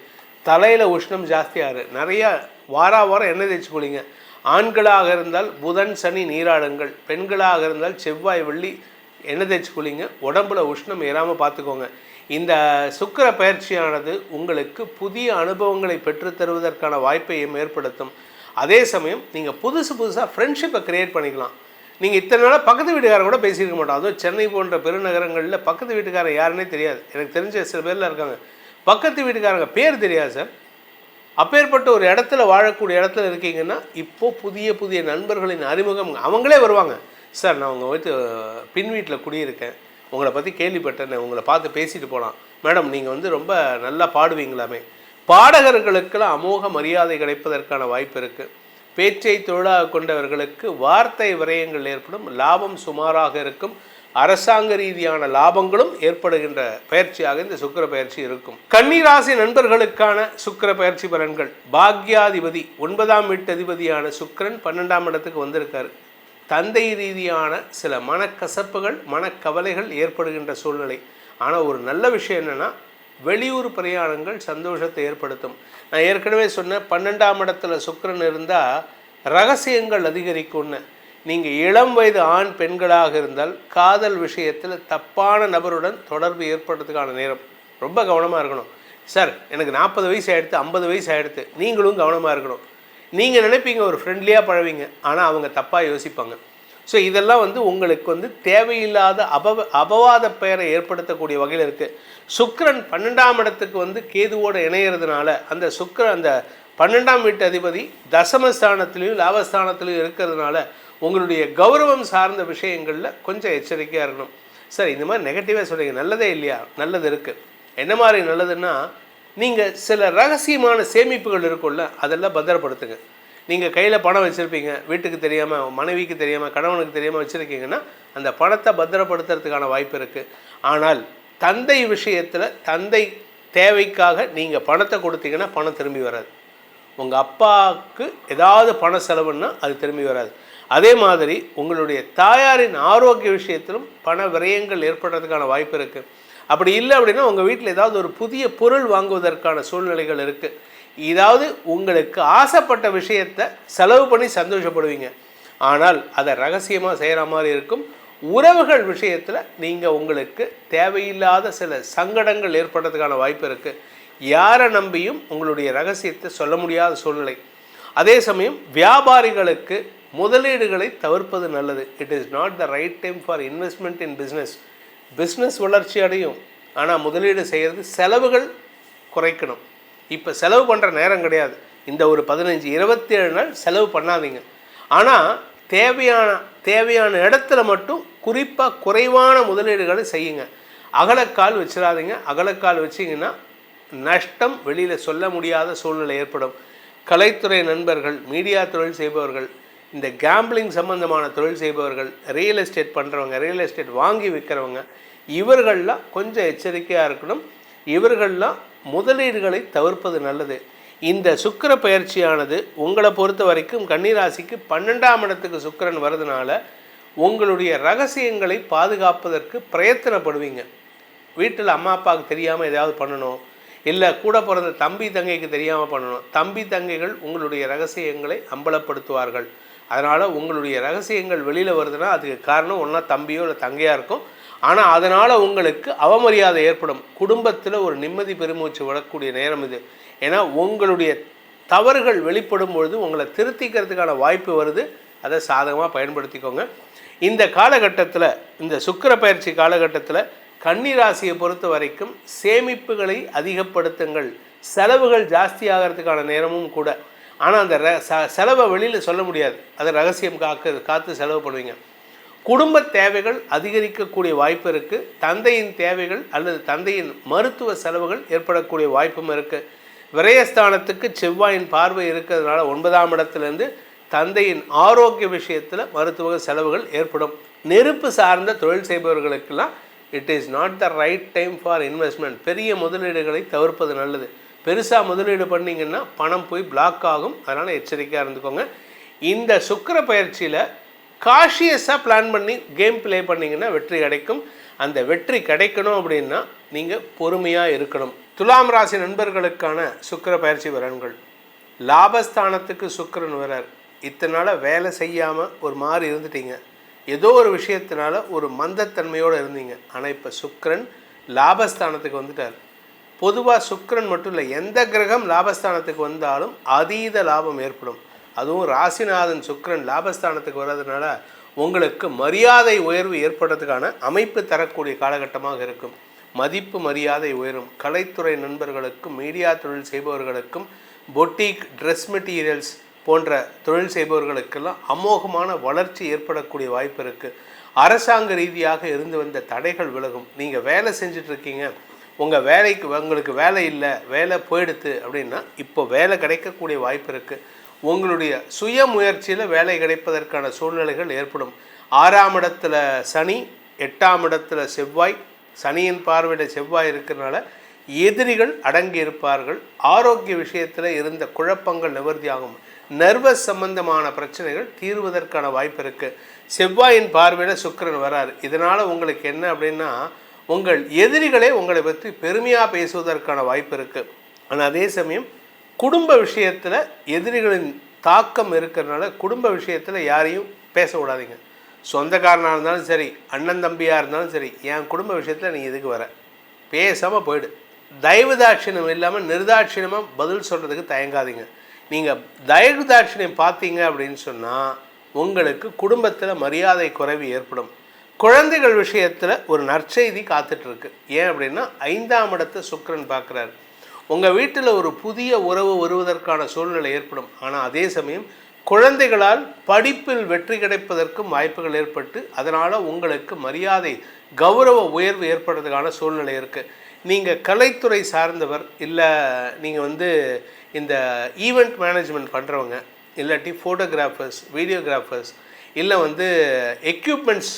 தலையில் உஷ்ணம் ஜாஸ்தி ஆகுது. நிறையா வாரம் எண்ணெய் தேய்ச்சி குளிங்க. ஆண்களாக இருந்தால் புதன் சனி நீராடுங்கள். பெண்களாக இருந்தால் செவ்வாய் வெள்ளி எண்ணெய் தேய்ச்சி குளிங்க. உடம்புல உஷ்ணம் ஏறாமல் பார்த்துக்கோங்க. இந்த சுக்கிர பயிற்சியானது உங்களுக்கு புதிய அனுபவங்களை பெற்றுத்தருவதற்கான வாய்ப்பையும் ஏற்படுத்தும். அதே சமயம் நீங்கள் புதுசாக ஃப்ரெண்ட்ஷிப்பை க்ரியேட் பண்ணிக்கலாம். நீங்கள் இத்தனை நாளாக பக்கத்து வீட்டுக்காரன் கூட பேசியிருக்க மாட்டோம். அதுவும் சென்னை போன்ற பெருநகரங்களில் பக்கத்து வீட்டுக்காரன் யாருன்னே தெரியாது. எனக்கு தெரிஞ்ச சில பேரில் இருக்காங்க, பக்கத்து வீட்டுக்காரங்க பேர் தெரியாது சார். அப்பேற்பட்ட ஒரு இடத்துல வாழக்கூடிய இடத்துல இருக்கீங்கன்னா இப்போது புதிய நண்பர்களின் அறிமுகம் அவங்களே வருவாங்க. சார் நான் உங்கள் வீட்டு பின் வீட்டில் குடியிருக்கேன், உங்களை பற்றி கேள்விப்பட்டேன், உங்களை பார்த்து பேசிட்டு போகலாம். மேடம் நீங்கள் வந்து ரொம்ப நல்லா பாடுவீங்களாமே. பாடகர்களுக்கெல்லாம் அமோக மரியாதை கிடைப்பதற்கான வாய்ப்பு இருக்குது. பேச்சை தொழிலாக கொண்டவர்களுக்கு வார்த்தை விரயங்கள் ஏற்படும். லாபம் சுமாராக இருக்கும். அரசாங்க ரீதியான லாபங்களும் ஏற்படுகின்ற பயிற்சியாக இந்த சுக்கிர பயிற்சி இருக்கும். கன்னிராசி நண்பர்களுக்கான சுக்கிர பயிற்சி பலன்கள். பாக்யாதிபதி 9ஆம் வீட்டு அதிபதியான சுக்கிரன் 12ஆம் இடத்துக்கு வந்திருக்காரு. தந்தை ரீதியான சில மனக்கசப்புகள் மனக்கவலைகள் ஏற்படுகின்ற சூழ்நிலை. ஆனால் ஒரு நல்ல விஷயம் என்னென்னா, வெளியூர் பிரயாணங்கள் சந்தோஷத்தை ஏற்படுத்தும். நான் ஏற்கனவே சொன்னேன், 12ஆம் இடத்துல சுக்கிரன் இருந்தால் ரகசியங்கள் அதிகரிக்கும்னு. நீங்கள் இளம் வயது ஆண் பெண்களாக இருந்தால் காதல் விஷயத்தில் தப்பான நபருடன் தொடர்பு ஏற்படுறதுக்கான நேரம். ரொம்ப கவனமாக இருக்கணும். சார் எனக்கு 40 வயசு ஆகிடுது, 50 வயசு ஆகிடுது, நீங்களும் கவனமாக இருக்கணும். நீங்கள் நினைப்பீங்க ஒரு ஃப்ரெண்ட்லியாக பழவீங்க, ஆனால் அவங்க தப்பாக யோசிப்பாங்க. ஸோ இதெல்லாம் வந்து உங்களுக்கு வந்து தேவையில்லாத அபவாத பெயரை ஏற்படுத்தக்கூடிய வகையில் இருக்குது. சுக்கிரன் 12ஆம் இடத்துக்கு வந்து கேதுவோடு இணையிறதுனால அந்த சுக்கிரன் அந்த 12ஆம் வீட்டு அதிபதி தசமஸ்தானத்திலையும் லாபஸ்தானத்திலையும் இருக்கிறதுனால உங்களுடைய கௌரவம் சார்ந்த விஷயங்களில் கொஞ்சம் எச்சரிக்கையாக இருக்கணும். சார் இந்த மாதிரி நெகட்டிவாக சொல்கிறீங்க, நல்லதே இல்லையா? நல்லது இருக்குது. என்ன மாதிரி நல்லதுன்னா, நீங்கள் சில ரகசியமான சேமிப்புகள் இருக்குல்ல, அதெல்லாம் பத்திரப்படுத்துங்க. நீங்கள் கையில் பணம் வச்சுருப்பீங்க, வீட்டுக்கு தெரியாமல், மனைவிக்கு தெரியாமல், கணவனுக்கு தெரியாமல் வச்சுருக்கீங்கன்னா அந்த பணத்தை பத்திரப்படுத்துறதுக்கான வாய்ப்பு இருக்குது. ஆனால் தந்தை விஷயத்தில் தந்தை தேவைக்காக நீங்கள் பணத்தை கொடுத்தீங்கன்னா பணம் திரும்பி வராது. உங்கள் அப்பாவுக்கு ஏதாவது பண செலவுன்னா அது திரும்பி வராது. அதே மாதிரி உங்களுடைய தாயாரின் ஆரோக்கிய விஷயத்திலும் பண விரயங்கள் ஏற்படுறதுக்கான வாய்ப்பு இருக்குது. அப்படி இல்லை அப்படின்னா உங்கள் வீட்டில் ஏதாவது ஒரு புதிய பொருள் வாங்குவதற்கான சூழ்நிலைகள் இருக்குது. ஏதாவது உங்களுக்கு ஆசைப்பட்ட விஷயத்தை செலவு பண்ணி சந்தோஷப்படுவீங்க, ஆனால் அதை ரகசியமாக செய்கிற மாதிரி இருக்கும். உறவுகள் விஷயத்தில் நீங்கள் உங்களுக்கு தேவையில்லாத சில சங்கடங்கள் ஏற்படுறதுக்கான வாய்ப்பு இருக்குது. யாரை நம்பியும் உங்களுடைய ரகசியத்தை சொல்ல முடியாத சூழ்நிலை. அதே சமயம் வியாபாரிகளுக்கு முதலீடுகளை தவிர்ப்பது நல்லது. It is not the right time for investment in business வளர்ச்சி அடையும், ஆனால் முதலீடு செய்கிறது செலவுகள் குறைக்கணும். இப்போ செலவு பண்ணுற நேரம் கிடையாது. இந்த ஒரு 15-27 நாள் செலவு பண்ணாதீங்க. ஆனால் தேவையான இடத்துல மட்டும் குறிப்பாக குறைவான முதலீடுகளை செய்யுங்க. அகலக்கால் வச்சிடாதீங்க. அகலக்கால் வச்சிங்கன்னா நஷ்டம் வெளியில் சொல்ல முடியாத சூழ்நிலை ஏற்படும். கலைத்துறை நண்பர்கள், மீடியா தொழில் செய்பவர்கள், இந்த கேம்பிளிங் சம்பந்தமான தொழில் செய்பவர்கள், ரியல் எஸ்டேட் பண்ணுறவங்க, ரியல் எஸ்டேட் வாங்கி விற்கிறவங்க, இவர்கள்லாம் கொஞ்சம் எச்சரிக்கையாக இருக்கணும். இவர்கள்லாம் முதலீடுகளை தவிர்ப்பது நல்லது. இந்த சுக்கிர பயிற்சியானது உங்களை பொறுத்த வரைக்கும் கன்னிராசிக்கு 12ஆம் இடத்துக்கு சுக்கிரன் வரதுனால உங்களுடைய ரகசியங்களை பாதுகாப்பதற்கு பிரயத்தனப்படுவீங்க. வீட்டில் அம்மா அப்பாவுக்கு தெரியாமல் ஏதாவது பண்ணணும், இல்லை கூட பிறந்த தம்பி தங்கைக்கு தெரியாமல் பண்ணணும். தம்பி தங்கைகள் உங்களுடைய ரகசியங்களை அம்பலப்படுத்துவார்கள். அதனால் உங்களுடைய ரகசியங்கள் வெளியில் வருதுன்னா அதுக்கு காரணம் ஒன்றா தம்பியோ இல்லை தங்கையாக இருக்கும். ஆனால் அதனால் உங்களுக்கு அவமரியாதை ஏற்படும். குடும்பத்தில் ஒரு நிம்மதி பெருமூச்சு விடக்கூடிய நேரம் இது. ஏன்னா உங்களுடைய தவறுகள் வெளிப்படும் பொழுது உங்களை திருத்திக்கிறதுக்கான வாய்ப்பு வருது. அதை சாதகமாக பயன்படுத்திக்கோங்க. இந்த காலகட்டத்தில், இந்த சுக்கிர பயிற்சி காலகட்டத்தில் கன்னிராசியை பொறுத்த வரைக்கும் சேமிப்புகளை அதிகப்படுத்துங்கள். செலவுகள் ஜாஸ்தி ஆகிறதுக்கான நேரமும் கூட. ஆனால் அந்த செலவை வெளியில் சொல்ல முடியாது. அதை ரகசியம் காத்து செலவு பண்ணுவீங்க. குடும்ப தேவைகள் அதிகரிக்கக்கூடிய வாய்ப்பு இருக்குது. தந்தையின் தேவைகள் அல்லது தந்தையின் மருத்துவ செலவுகள் ஏற்படக்கூடிய வாய்ப்பும் இருக்குது. விரயஸ்தானத்துக்கு செவ்வாயின் பார்வை இருக்கிறதுனால 9ஆம் இடத்துலேருந்து தந்தையின் ஆரோக்கிய விஷயத்தில் மருத்துவ செலவுகள் ஏற்படும். நெருப்பு சார்ந்த தொழில் செய்பவர்களுக்கெல்லாம் it is not the right time for investment. பெரிய முதலீடுகளை தவிர்ப்பது நல்லது. பெருசாக முதலீடு பண்ணிங்கன்னா பணம் போய் பிளாக் ஆகும். அதனால் எச்சரிக்கையாக இருந்துக்கோங்க. இந்த சுக்கிர பயிற்சியில் காஷியஸாக பிளான் பண்ணி கேம் ப்ளே பண்ணிங்கன்னா வெற்றி கிடைக்கும். அந்த வெற்றி கிடைக்கணும் அப்படின்னா நீங்கள் பொறுமையாக இருக்கணும். துலாம் ராசி நண்பர்களுக்கான சுக்கிர பயிற்சி பலன்கள். லாபஸ்தானத்துக்கு சுக்கிரன் வரார். இத்தனை நாளாக வேலை செய்யாமல் ஒரு மாதிரி இருந்துட்டீங்க. ஏதோ ஒரு விஷயத்தினால ஒரு மந்தத்தன்மையோடு இருந்தீங்க. ஆனால் இப்போ சுக்கிரன் லாபஸ்தானத்துக்கு வந்துட்டார். பொதுவாக சுக்கிரன் மட்டும் இல்லை, எந்த கிரகம் லாபஸ்தானத்துக்கு வந்தாலும் அதீத லாபம் ஏற்படும். அதுவும் ராசிநாதன் சுக்கிரன் லாபஸ்தானத்துக்கு வர்றதுனால உங்களுக்கு மரியாதை உயர்வு ஏற்படுறதுக்கான அமைப்பு தரக்கூடிய காலகட்டமாக இருக்கும். மதிப்பு மரியாதை உயரும். கலைத்துறை நண்பர்களுக்கும், மீடியா தொழில் செய்பவர்களுக்கும், பொட்டிக், ட்ரெஸ் மெட்டீரியல்ஸ் போன்ற தொழில் செய்பவர்களுக்கெல்லாம் அமோகமான வளர்ச்சி ஏற்படக்கூடிய வாய்ப்பு இருக்குது. அரசாங்க ரீதியாக இருந்து வந்த தடைகள் விலகும். நீங்கள் வேலை செஞ்சிட்ருக்கீங்க, உங்கள் வேலைக்கு உங்களுக்கு வேலை இல்லை, வேலை போயிடுத்து அப்படின்னா இப்போ வேலை கிடைக்கக்கூடிய வாய்ப்பு இருக்குது. உங்களுடைய சுய முயற்சியில் வேலை கிடைப்பதற்கான சூழ்நிலைகள் ஏற்படும். 6ஆம் இடத்துல சனி, 8ஆம் இடத்துல செவ்வாய், சனியின் பார்வையில் செவ்வாய் இருக்கிறனால எதிரிகள் அடங்கி இருப்பார்கள். ஆரோக்கிய விஷயத்தில் இருந்த குழப்பங்கள் நிவர்த்தியாகும். நர்வஸ் சம்பந்தமான பிரச்சனைகள் தீர்வதற்கான வாய்ப்பு இருக்குது. செவ்வாயின் பார்வையில் சுக்கிரன் வராரு. இதனால் உங்களுக்கு என்ன அப்படின்னா, உங்கள் எதிரிகளே உங்களை பற்றி பெருமையாக பேசுவதற்கான வாய்ப்பு இருக்குது. ஆனால் அதே சமயம் குடும்ப விஷயத்தில் எதிரிகளின் தாக்கம் இருக்கிறதுனால குடும்ப விஷயத்தில் யாரையும் பேச விடாதீங்க. சொந்தக்காரனாக இருந்தாலும் சரி, அண்ணன் தம்பியாக இருந்தாலும் சரி, என் குடும்ப விஷயத்தில் நீ எதுக்கு வர, பேசாமல் போயிடு. தயவு தாட்சியம் இல்லாமல் நிர்தாட்சியமாக பதில் சொல்கிறதுக்கு தயங்காதீங்க. நீங்கள் தயவு தாட்சியம் பார்த்தீங்க அப்படின்னு சொன்னால் உங்களுக்கு குடும்பத்தில் மரியாதை குறைவு ஏற்படும். குழந்தைகள் விஷயத்தில் ஒரு நற்செய்தி காத்துட்ருக்கு. ஏன் அப்படின்னா 5ஆம் இடத்தை சுக்கிரன் பார்க்குறாரு. உங்கள் வீட்டில் ஒரு புதிய உறவு வருவதற்கான சூழ்நிலை ஏற்படும். ஆனால் அதே சமயம் குழந்தைகளால் படிப்பில் வெற்றி கிடைப்பதற்கும் வாய்ப்புகள் ஏற்பட்டு அதனால் உங்களுக்கு மரியாதை கௌரவ உயர்வு ஏற்படுறதுக்கான சூழ்நிலை இருக்குது. நீங்கள் கலைத்துறை சார்ந்தவர், இல்லை நீங்கள் இந்த ஈவெண்ட் மேனேஜ்மெண்ட் பண்ணுறவங்க, இல்லாட்டி ஃபோட்டோகிராஃபர்ஸ், வீடியோகிராஃபர்ஸ், இல்லை வந்து எக்யூப்மெண்ட்ஸ்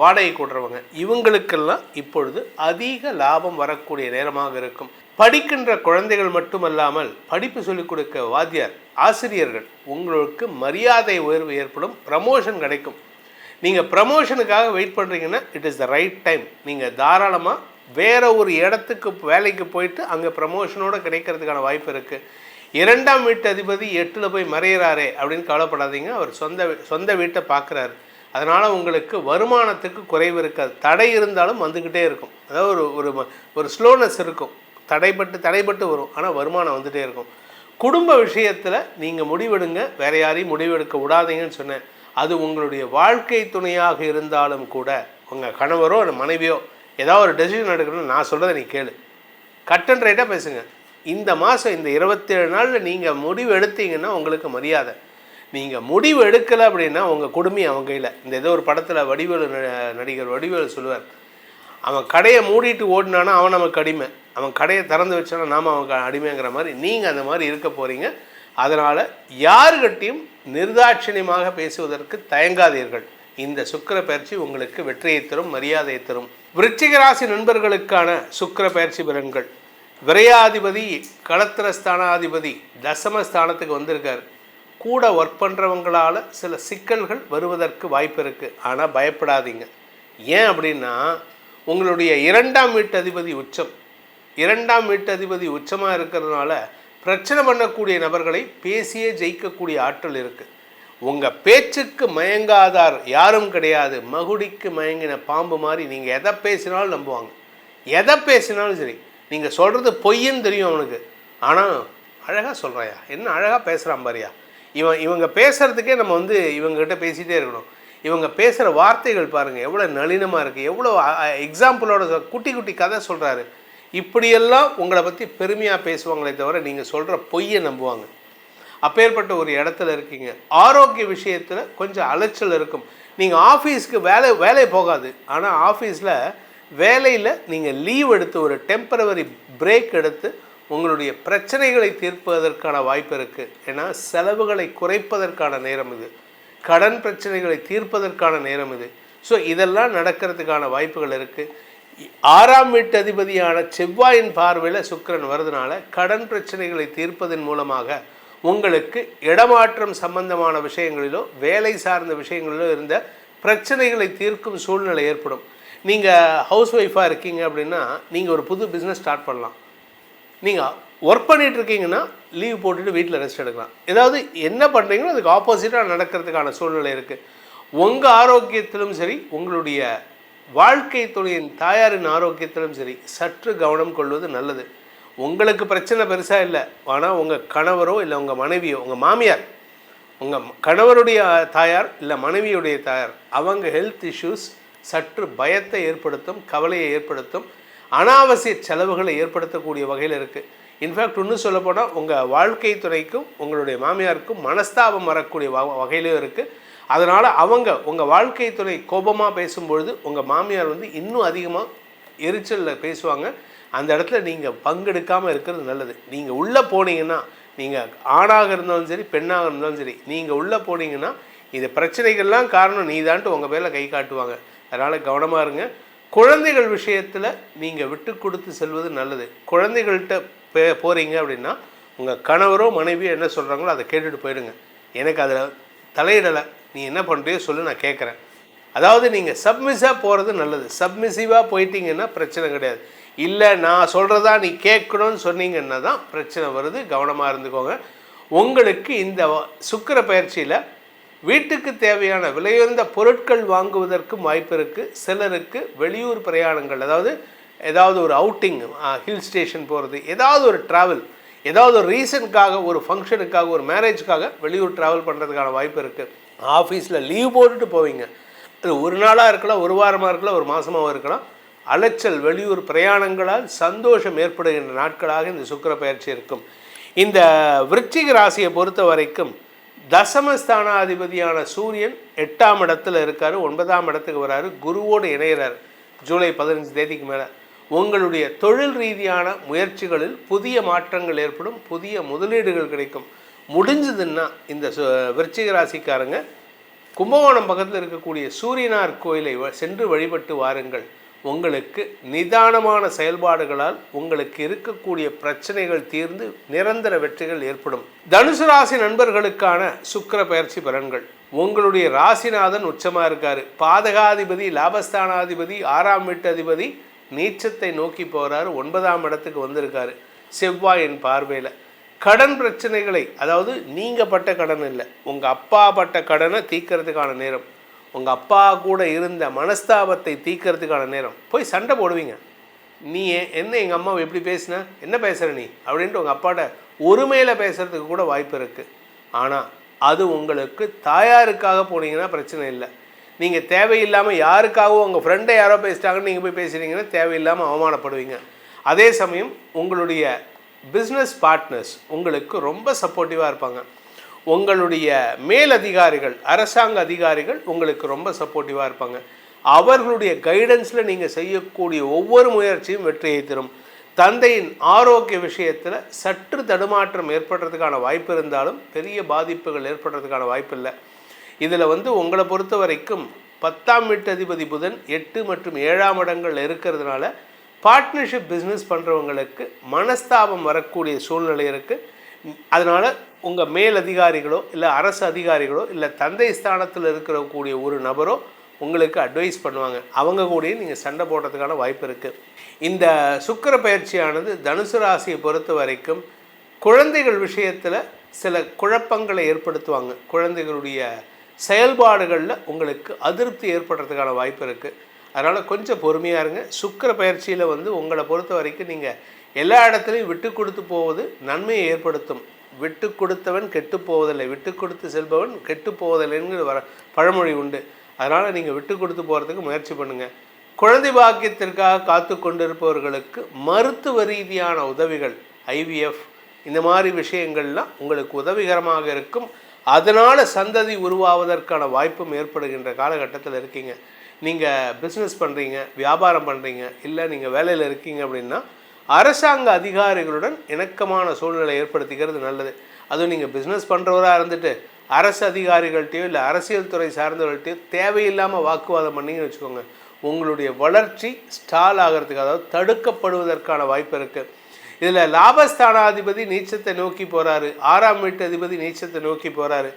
வாடகை கொடுறவங்க, இவங்களுக்கெல்லாம் இப்பொழுது அதிக லாபம் வரக்கூடிய நேரமாக இருக்கும். படிக்கின்ற குழந்தைகள் மட்டுமல்லாமல் படிப்பு சொல்லிக் கொடுக்க வாத்தியார், ஆசிரியர்கள், உங்களுக்கு மரியாதை உயர்வு ஏற்படும், ப்ரமோஷன் கிடைக்கும். நீங்கள் ப்ரமோஷனுக்காக வெயிட் பண்ணுறீங்கன்னா it is the right time. நீங்கள் தாராளமாக வேறு ஒரு இடத்துக்கு வேலைக்கு போயிட்டு அங்கே ப்ரமோஷனோடு கிடைக்கிறதுக்கான வாய்ப்பு இருக்குது. 2ஆம் வீட்டு அதிபதி 8ல் போய் மறையிறாரே அப்படின்னு கவலைப்படாதீங்க. அவர் சொந்த வீட்டை பார்க்குறாரு. அதனால் உங்களுக்கு வருமானத்துக்கு குறைவு இருக்காது. தடை இருந்தாலும் வந்துக்கிட்டே இருக்கும். அதாவது ஒரு ஒரு ஸ்லோனஸ் இருக்கும். தடைப்பட்டு வரும். ஆனால் வருமானம் வந்துகிட்டே இருக்கும். குடும்ப விஷயத்தில் நீங்கள் முடிவெடுங்க, வேறு யாரையும் முடிவெடுக்க விடாதீங்கன்னு சொன்னேன். அது உங்களுடைய வாழ்க்கை துணையாக இருந்தாலும் கூட, உங்கள் கணவரோ இல்லை மனைவியோ ஏதாவது ஒரு டெசிஷன் எடுக்கணும்னு நான் சொல்கிறத நீ கேளு. கட் அண்ட் ரைட்டாக பேசுங்க. இந்த மாதம் இந்த 27 நாளில் நீங்கள் முடிவு எடுத்தீங்கன்னா உங்களுக்கு மரியாதை. நீங்கள் முடிவு எடுக்கலை அப்படின்னா உங்கள் குடுமி அவங்க கையில். இந்த ஏதோ ஒரு படத்தில் நடிகர் வடிவேலு சொல்லுவார், அவன் கடையை மூடிட்டு ஓடினானா அவன் நமக்கு அடிமை, அவன் கடையை திறந்து வச்சானா நாம் அவனுக்கு அடிமைங்கிற மாதிரி நீங்கள் அந்த மாதிரி இருக்க போகிறீங்க. அதனால் யாருக்கிட்டையும் நிர்தாட்சியமாக பேசுவதற்கு தயங்காதீர்கள். இந்த சுக்கிர பயிற்சி உங்களுக்கு வெற்றியை தரும், மரியாதையை தரும். விருச்சிக ராசி நண்பர்களுக்கான சுக்கிர பயிற்சி பலன்கள். விரையாதிபதி களத்திரஸ்தானாதிபதி தசமஸ்தானத்துக்கு வந்திருக்கார். கூட ஒர்க் பண்ணுறவங்களால் சில சிக்கல்கள் வருவதற்கு வாய்ப்பு இருக்குது. ஆனால் பயப்படாதீங்க. ஏன் அப்படின்னா உங்களுடைய 2ஆம் வீட்டு அதிபதி உச்சம். 2ஆம் வீட்டு அதிபதி உச்சமாக இருக்கிறதுனால பிரச்சனை பண்ணக்கூடிய நபர்களை பேசியே ஜெயிக்கக்கூடிய ஆற்றல் இருக்குது. உங்கள் பேச்சுக்கு மயங்காதார் யாரும் கிடையாது. மகுடிக்கு மயங்கின பாம்பு மாதிரி நீங்கள் எதை பேசினாலும் நம்புவாங்க. எதை பேசினாலும் சரி. நீங்கள் சொல்கிறது பொய்ன்னு தெரியும் அவனுக்கு, ஆனால் அழகாக சொல்கிறாயா, என்ன அழகாக பேசுகிறான் பாரியா. இவங்க பேசுகிறதுக்கே நம்ம வந்து இவங்ககிட்ட பேசிகிட்டே இருக்கணும். இவங்க பேசுகிற வார்த்தைகள் பாருங்கள் எவ்வளோ நளினமாக இருக்குது, எவ்வளோ எக்ஸாம்பிளோட குட்டி குட்டி கதை சொல்கிறாரு. இப்படியெல்லாம் உங்களை பற்றி பெருமையாக பேசுவாங்களே தவிர நீங்கள் சொல்கிற பொய்யை நம்புவாங்க. அப்பேற்பட்ட ஒரு இடத்துல இருக்கீங்க. ஆரோக்கிய விஷயத்தில் கொஞ்சம் அலைச்சல் இருக்கும். நீங்கள் ஆஃபீஸ்க்கு வேலை போகாது, ஆனால் ஆஃபீஸில் வேலையில் நீங்கள் லீவ் எடுத்து ஒரு டெம்பரவரி பிரேக் எடுத்து உங்களுடைய பிரச்சனைகளை தீர்ப்பதற்கான வாய்ப்பு இருக்குது. ஏன்னா செலவுகளை குறைப்பதற்கான நேரம் இது, கடன் பிரச்சனைகளை தீர்ப்பதற்கான நேரம் இது. ஸோ இதெல்லாம் நடக்கிறதுக்கான வாய்ப்புகள் இருக்குது. 6ஆம் வீட்டு அதிபதியான செவ்வாயின் பார்வையில் சுக்கிரன் வருதுனால கடன் பிரச்சனைகளை தீர்ப்பதன் மூலமாக உங்களுக்கு இடமாற்றம் சம்பந்தமான விஷயங்களிலோ வேலை சார்ந்த விஷயங்களிலோ இருந்த பிரச்சனைகளை தீர்க்கும் சூழ்நிலை ஏற்படும். நீங்கள் ஹவுஸ் ஒய்ஃபாக இருக்கீங்க அப்படின்னா நீங்கள் ஒரு புது பிஸ்னஸ் ஸ்டார்ட் பண்ணலாம். நீங்கள் ஒர்க் பண்ணிகிட்டு இருக்கீங்கன்னா லீவ் போட்டுட்டு வீட்டில் ரெஸ்ட் எடுக்கலாம். ஏதாவது என்ன பண்ணுறீங்களோ அதுக்கு ஆப்போசிட்டாக நடக்கிறதுக்கான சூழ்நிலை இருக்குது. உங்கள் ஆரோக்கியத்திலும் சரி, உங்களுடைய வாழ்க்கை துணையின் தாயாரின் ஆரோக்கியத்திலும் சரி சற்று கவனம் கொள்வது நல்லது. உங்களுக்கு பிரச்சனை பெருசாக இல்லை, ஆனால் உங்கள் கணவரோ இல்லை உங்கள் மனைவியோ, உங்கள் மாமியார், உங்கள் கணவருடைய தாயார் இல்லை மனைவியுடைய தாயார், அவங்க ஹெல்த் இஷ்யூஸ் சற்று பயத்தை ஏற்படுத்தும், கவலையை ஏற்படுத்தும், அனாவசிய செலவுகளை ஏற்படுத்தக்கூடிய வகையில் இருக்குது. இன்ஃபேக்ட் இன்னும் சொல்லப்போனால் உங்கள் வாழ்க்கை துணைக்கும் உங்களுடைய மாமியாருக்கும் மனஸ்தாபம் வரக்கூடிய வகையிலும் இருக்குது. அதனால் உங்கள் வாழ்க்கை துணை கோபமாக பேசும்பொழுது உங்கள் மாமியார் வந்து இன்னும் அதிகமாக எரிச்சலில் பேசுவாங்க. அந்த இடத்துல நீங்கள் பங்கெடுக்காமல் இருக்கிறது நல்லது. நீங்கள் உள்ளே போனீங்கன்னா, நீங்கள் ஆணாக இருந்தாலும் சரி பெண்ணாக இருந்தாலும் சரி, நீங்கள் உள்ளே போனீங்கன்னா இது பிரச்சனைகள்லாம் காரணம் நீதான்ட்டு உங்கள் பேரில் கை காட்டுவாங்க. அதனால் கவனமாக இருங்க. குழந்தைகள் விஷயத்தில் நீங்கள் விட்டு கொடுத்து செல்வது நல்லது. குழந்தைகள்கிட்ட போகிறீங்க அப்படின்னா உங்கள் கணவரோ மனைவியோ என்ன சொல்கிறாங்களோ அதை கேட்டுட்டு போயிடுங்க. எனக்கு அதில் தலையிடலை, நீ என்ன பண்ணுறியோ சொல்லு, நான் கேட்குறேன். அதாவது நீங்கள் சப்மிஸாக போகிறது நல்லது. சப்மிசிவாக போயிட்டீங்கன்னா பிரச்சனை கிடையாது. இல்லை நான் சொல்கிறதா நீ கேட்கணும்னு சொன்னீங்கன்னா தான் பிரச்சனை வருது. கவனமாக இருந்துக்கோங்க. உங்களுக்கு இந்த சுக்கிர பயிற்சியில் வீட்டுக்கு தேவையான விலையுயர்ந்த பொருட்கள் வாங்குவதற்கும் வாய்ப்பு இருக்குது. சிலருக்கு வெளியூர் பிரயாணங்கள், ஏதாவது ஒரு அவுட்டிங், ஹில் ஸ்டேஷன் போகிறது, ஏதாவது ஒரு ட்ராவல், ஏதாவது ஒரு ரீசனுக்காக, ஒரு ஃபங்க்ஷனுக்காக, ஒரு மேரேஜுக்காக வெளியூர் ட்ராவல் பண்ணுறதுக்கான வாய்ப்பு இருக்குது. ஆஃபீஸில் லீவ் போட்டுட்டு போவீங்க. அது ஒரு நாளாக இருக்கலாம், ஒரு வாரமாக இருக்கலாம், ஒரு மாதமாகவும் இருக்கலாம். அலைச்சல் வெளியூர் பிரயாணங்களால் சந்தோஷம் ஏற்படுகின்ற நாட்களாக இந்த சுக்கிர பயிற்சி இருக்கும். இந்த விருச்சிக ராசியை பொறுத்த வரைக்கும் தசமஸ்தானாதிபதியான சூரியன் 8ஆம் இடத்துல இருக்கார், 9ஆம் இடத்துக்கு வராரு, குருவோடு இணைகிறார் ஜூலை 15 தேதிக்கு மேலே. உங்களுடைய தொழில் ரீதியான முயற்சிகளில் புதிய மாற்றங்கள் ஏற்படும், புதிய முதலீடுகள் கிடைக்கும். முடிஞ்சதுன்னா இந்த விருச்சிக ராசிக்காரங்க கும்பகோணம் பக்கத்தில் இருக்கக்கூடிய சூரியனார் கோயிலை சென்று வழிபட்டு வாருங்கள். உங்களுக்கு நிதானமான செயல்பாடுகளால் உங்களுக்கு இருக்கக்கூடிய பிரச்சனைகள் தீர்ந்து நிரந்தர வெற்றிகள் ஏற்படும். தனுசு ராசி நண்பர்களுக்கான சுக்கிர பயிற்சி பலன்கள். உங்களுடைய ராசிநாதன் உச்சமாக இருக்காரு. பாதகாதிபதி, லாபஸ்தானாதிபதி, 6ஆம் வீட்டு அதிபதி நீச்சத்தை நோக்கி போகிறாரு. 9ஆம் இடத்துக்கு வந்திருக்காரு செவ்வாயின் பார்வையில். கடன் பிரச்சனைகளை, அதாவது நீங்கள் பட்ட கடன் இல்லை, உங்கள் அப்பா பட்ட கடனை தீர்க்கறதுக்கான நேரம், உங்கள் அப்பா கூட இருந்த மனஸ்தாபத்தை தீர்க்கறதுக்கான நேரம். போய் சண்டை போடுவீங்க. நீ என்ன எங்கள் அம்மாவை எப்படி பேசின, என்ன பேசுகிற நீ அப்படின்ட்டு உங்கள் அப்பாட்ட ஒருமையில் பேசுகிறதுக்கு கூட வாய்ப்பு இருக்குது. ஆனால் அது உங்களுக்கு தாயாருக்காக போனீங்கன்னா பிரச்சனை இல்லை. நீங்கள் தேவையில்லாமல் யாருக்காகவும் உங்கள் ஃப்ரெண்டை யாரோ பேசிட்டாங்கன்னு நீங்கள் போய் பேசுகிறீங்கன்னா தேவையில்லாமல் அவமானப்படுவீங்க. அதே சமயம் உங்களுடைய பிஸ்னஸ் பார்ட்னர்ஸ் உங்களுக்கு ரொம்ப சப்போர்ட்டிவாக இருப்பாங்க. உங்களுடைய மேலதிகாரிகள், அரசாங்க அதிகாரிகள் உங்களுக்கு ரொம்ப சப்போர்ட்டிவாக இருப்பாங்க. அவர்களுடைய கைடன்ஸில் நீங்கள் செய்யக்கூடிய ஒவ்வொரு முயற்சியும் வெற்றியை தரும். தந்தையின் ஆரோக்கிய விஷயத்தில் சற்று தடுமாற்றம் ஏற்படுறதுக்கான வாய்ப்பு இருந்தாலும் பெரிய பாதிப்புகள் ஏற்படுறதுக்கான வாய்ப்பு இல்லை. இதில் உங்களை பொறுத்த வரைக்கும் 10ஆம் வீட்டு அதிபதி புதன் 8 மற்றும் 7ஆம் இடங்கள் இருக்கிறதுனால பார்ட்னர்ஷிப் பிஸ்னஸ் பண்ணுறவங்களுக்கு மனஸ்தாபம் வரக்கூடிய சூழ்நிலை இருக்குது. அதனால் உங்கள் மேல் அதிகாரிகளோ இல்லை அரசு அதிகாரிகளோ இல்லை தந்தை ஸ்தானத்தில் இருக்கக்கூடிய ஒரு நபரோ உங்களுக்கு அட்வைஸ் பண்ணுவாங்க. அவங்க கூடயும் நீங்கள் சண்டை போடுறதுக்கான வாய்ப்பு இருக்குது. இந்த சுக்கிர பயிற்சியானது தனுசு ராசியை பொறுத்த வரைக்கும் குழந்தைகள் விஷயத்தில் சில குழப்பங்களை ஏற்படுத்துவாங்க. குழந்தைகளுடைய செயல்பாடுகளில் உங்களுக்கு அதிருப்தி ஏற்படுறதுக்கான வாய்ப்பு இருக்குது. அதனால் கொஞ்சம் பொறுமையாக இருங்க. சுக்கிர பயிற்சியில் உங்களை பொறுத்த வரைக்கும் நீங்கள் எல்லா இடத்துலையும் விட்டு கொடுத்து போவது நன்மையை ஏற்படுத்தும். விட்டு கொடுத்தவன் கெட்டு போவதில்லை, விட்டு கொடுத்து செல்பவன் கெட்டு போவதில்லைங்கிற பழமொழி உண்டு. அதனால் நீங்கள் விட்டு கொடுத்து போகிறதுக்கு முயற்சி பண்ணுங்கள். குழந்தை பாக்கியத்திற்காக காத்து கொண்டிருப்பவர்களுக்கு மருத்துவ ரீதியான உதவிகள், IVF இந்த மாதிரி விஷயங்கள்லாம் உங்களுக்கு உதவிகரமாக இருக்கும். அதனால் சந்ததி உருவாவதற்கான வாய்ப்பும் ஏற்படுகின்ற காலகட்டத்தில் இருக்கீங்க. நீங்கள் பிஸ்னஸ் பண்ணுறீங்க, வியாபாரம் பண்ணுறீங்க, இல்லை நீங்கள் வேலையில் இருக்கீங்க அப்படின்னா அரசாங்க அதிகாரிகளுடன் இணக்கமான சூழ்நிலை ஏற்படுத்திக்கிறது நல்லது. அதுவும் நீங்கள் பிஸ்னஸ் பண்ணுறவராக இருந்துட்டு அரசு அதிகாரிகள்கிட்டையோ இல்லை அரசியல் துறை சார்ந்தவர்கள்ட்டையோ தேவையில்லாமல் வாக்குவாதம் பண்ணிங்கன்னு வச்சுக்கோங்க, உங்களுடைய வளர்ச்சி ஸ்டால் ஆகிறதுக்கு, அதாவது தடுக்கப்படுவதற்கான வாய்ப்பு இருக்குது. இதில் லாபஸ்தானாதிபதி நீச்சத்தை நோக்கி போகிறாரு, 6ஆம் வீட்டு அதிபதி நீச்சத்தை நோக்கி போகிறாரு.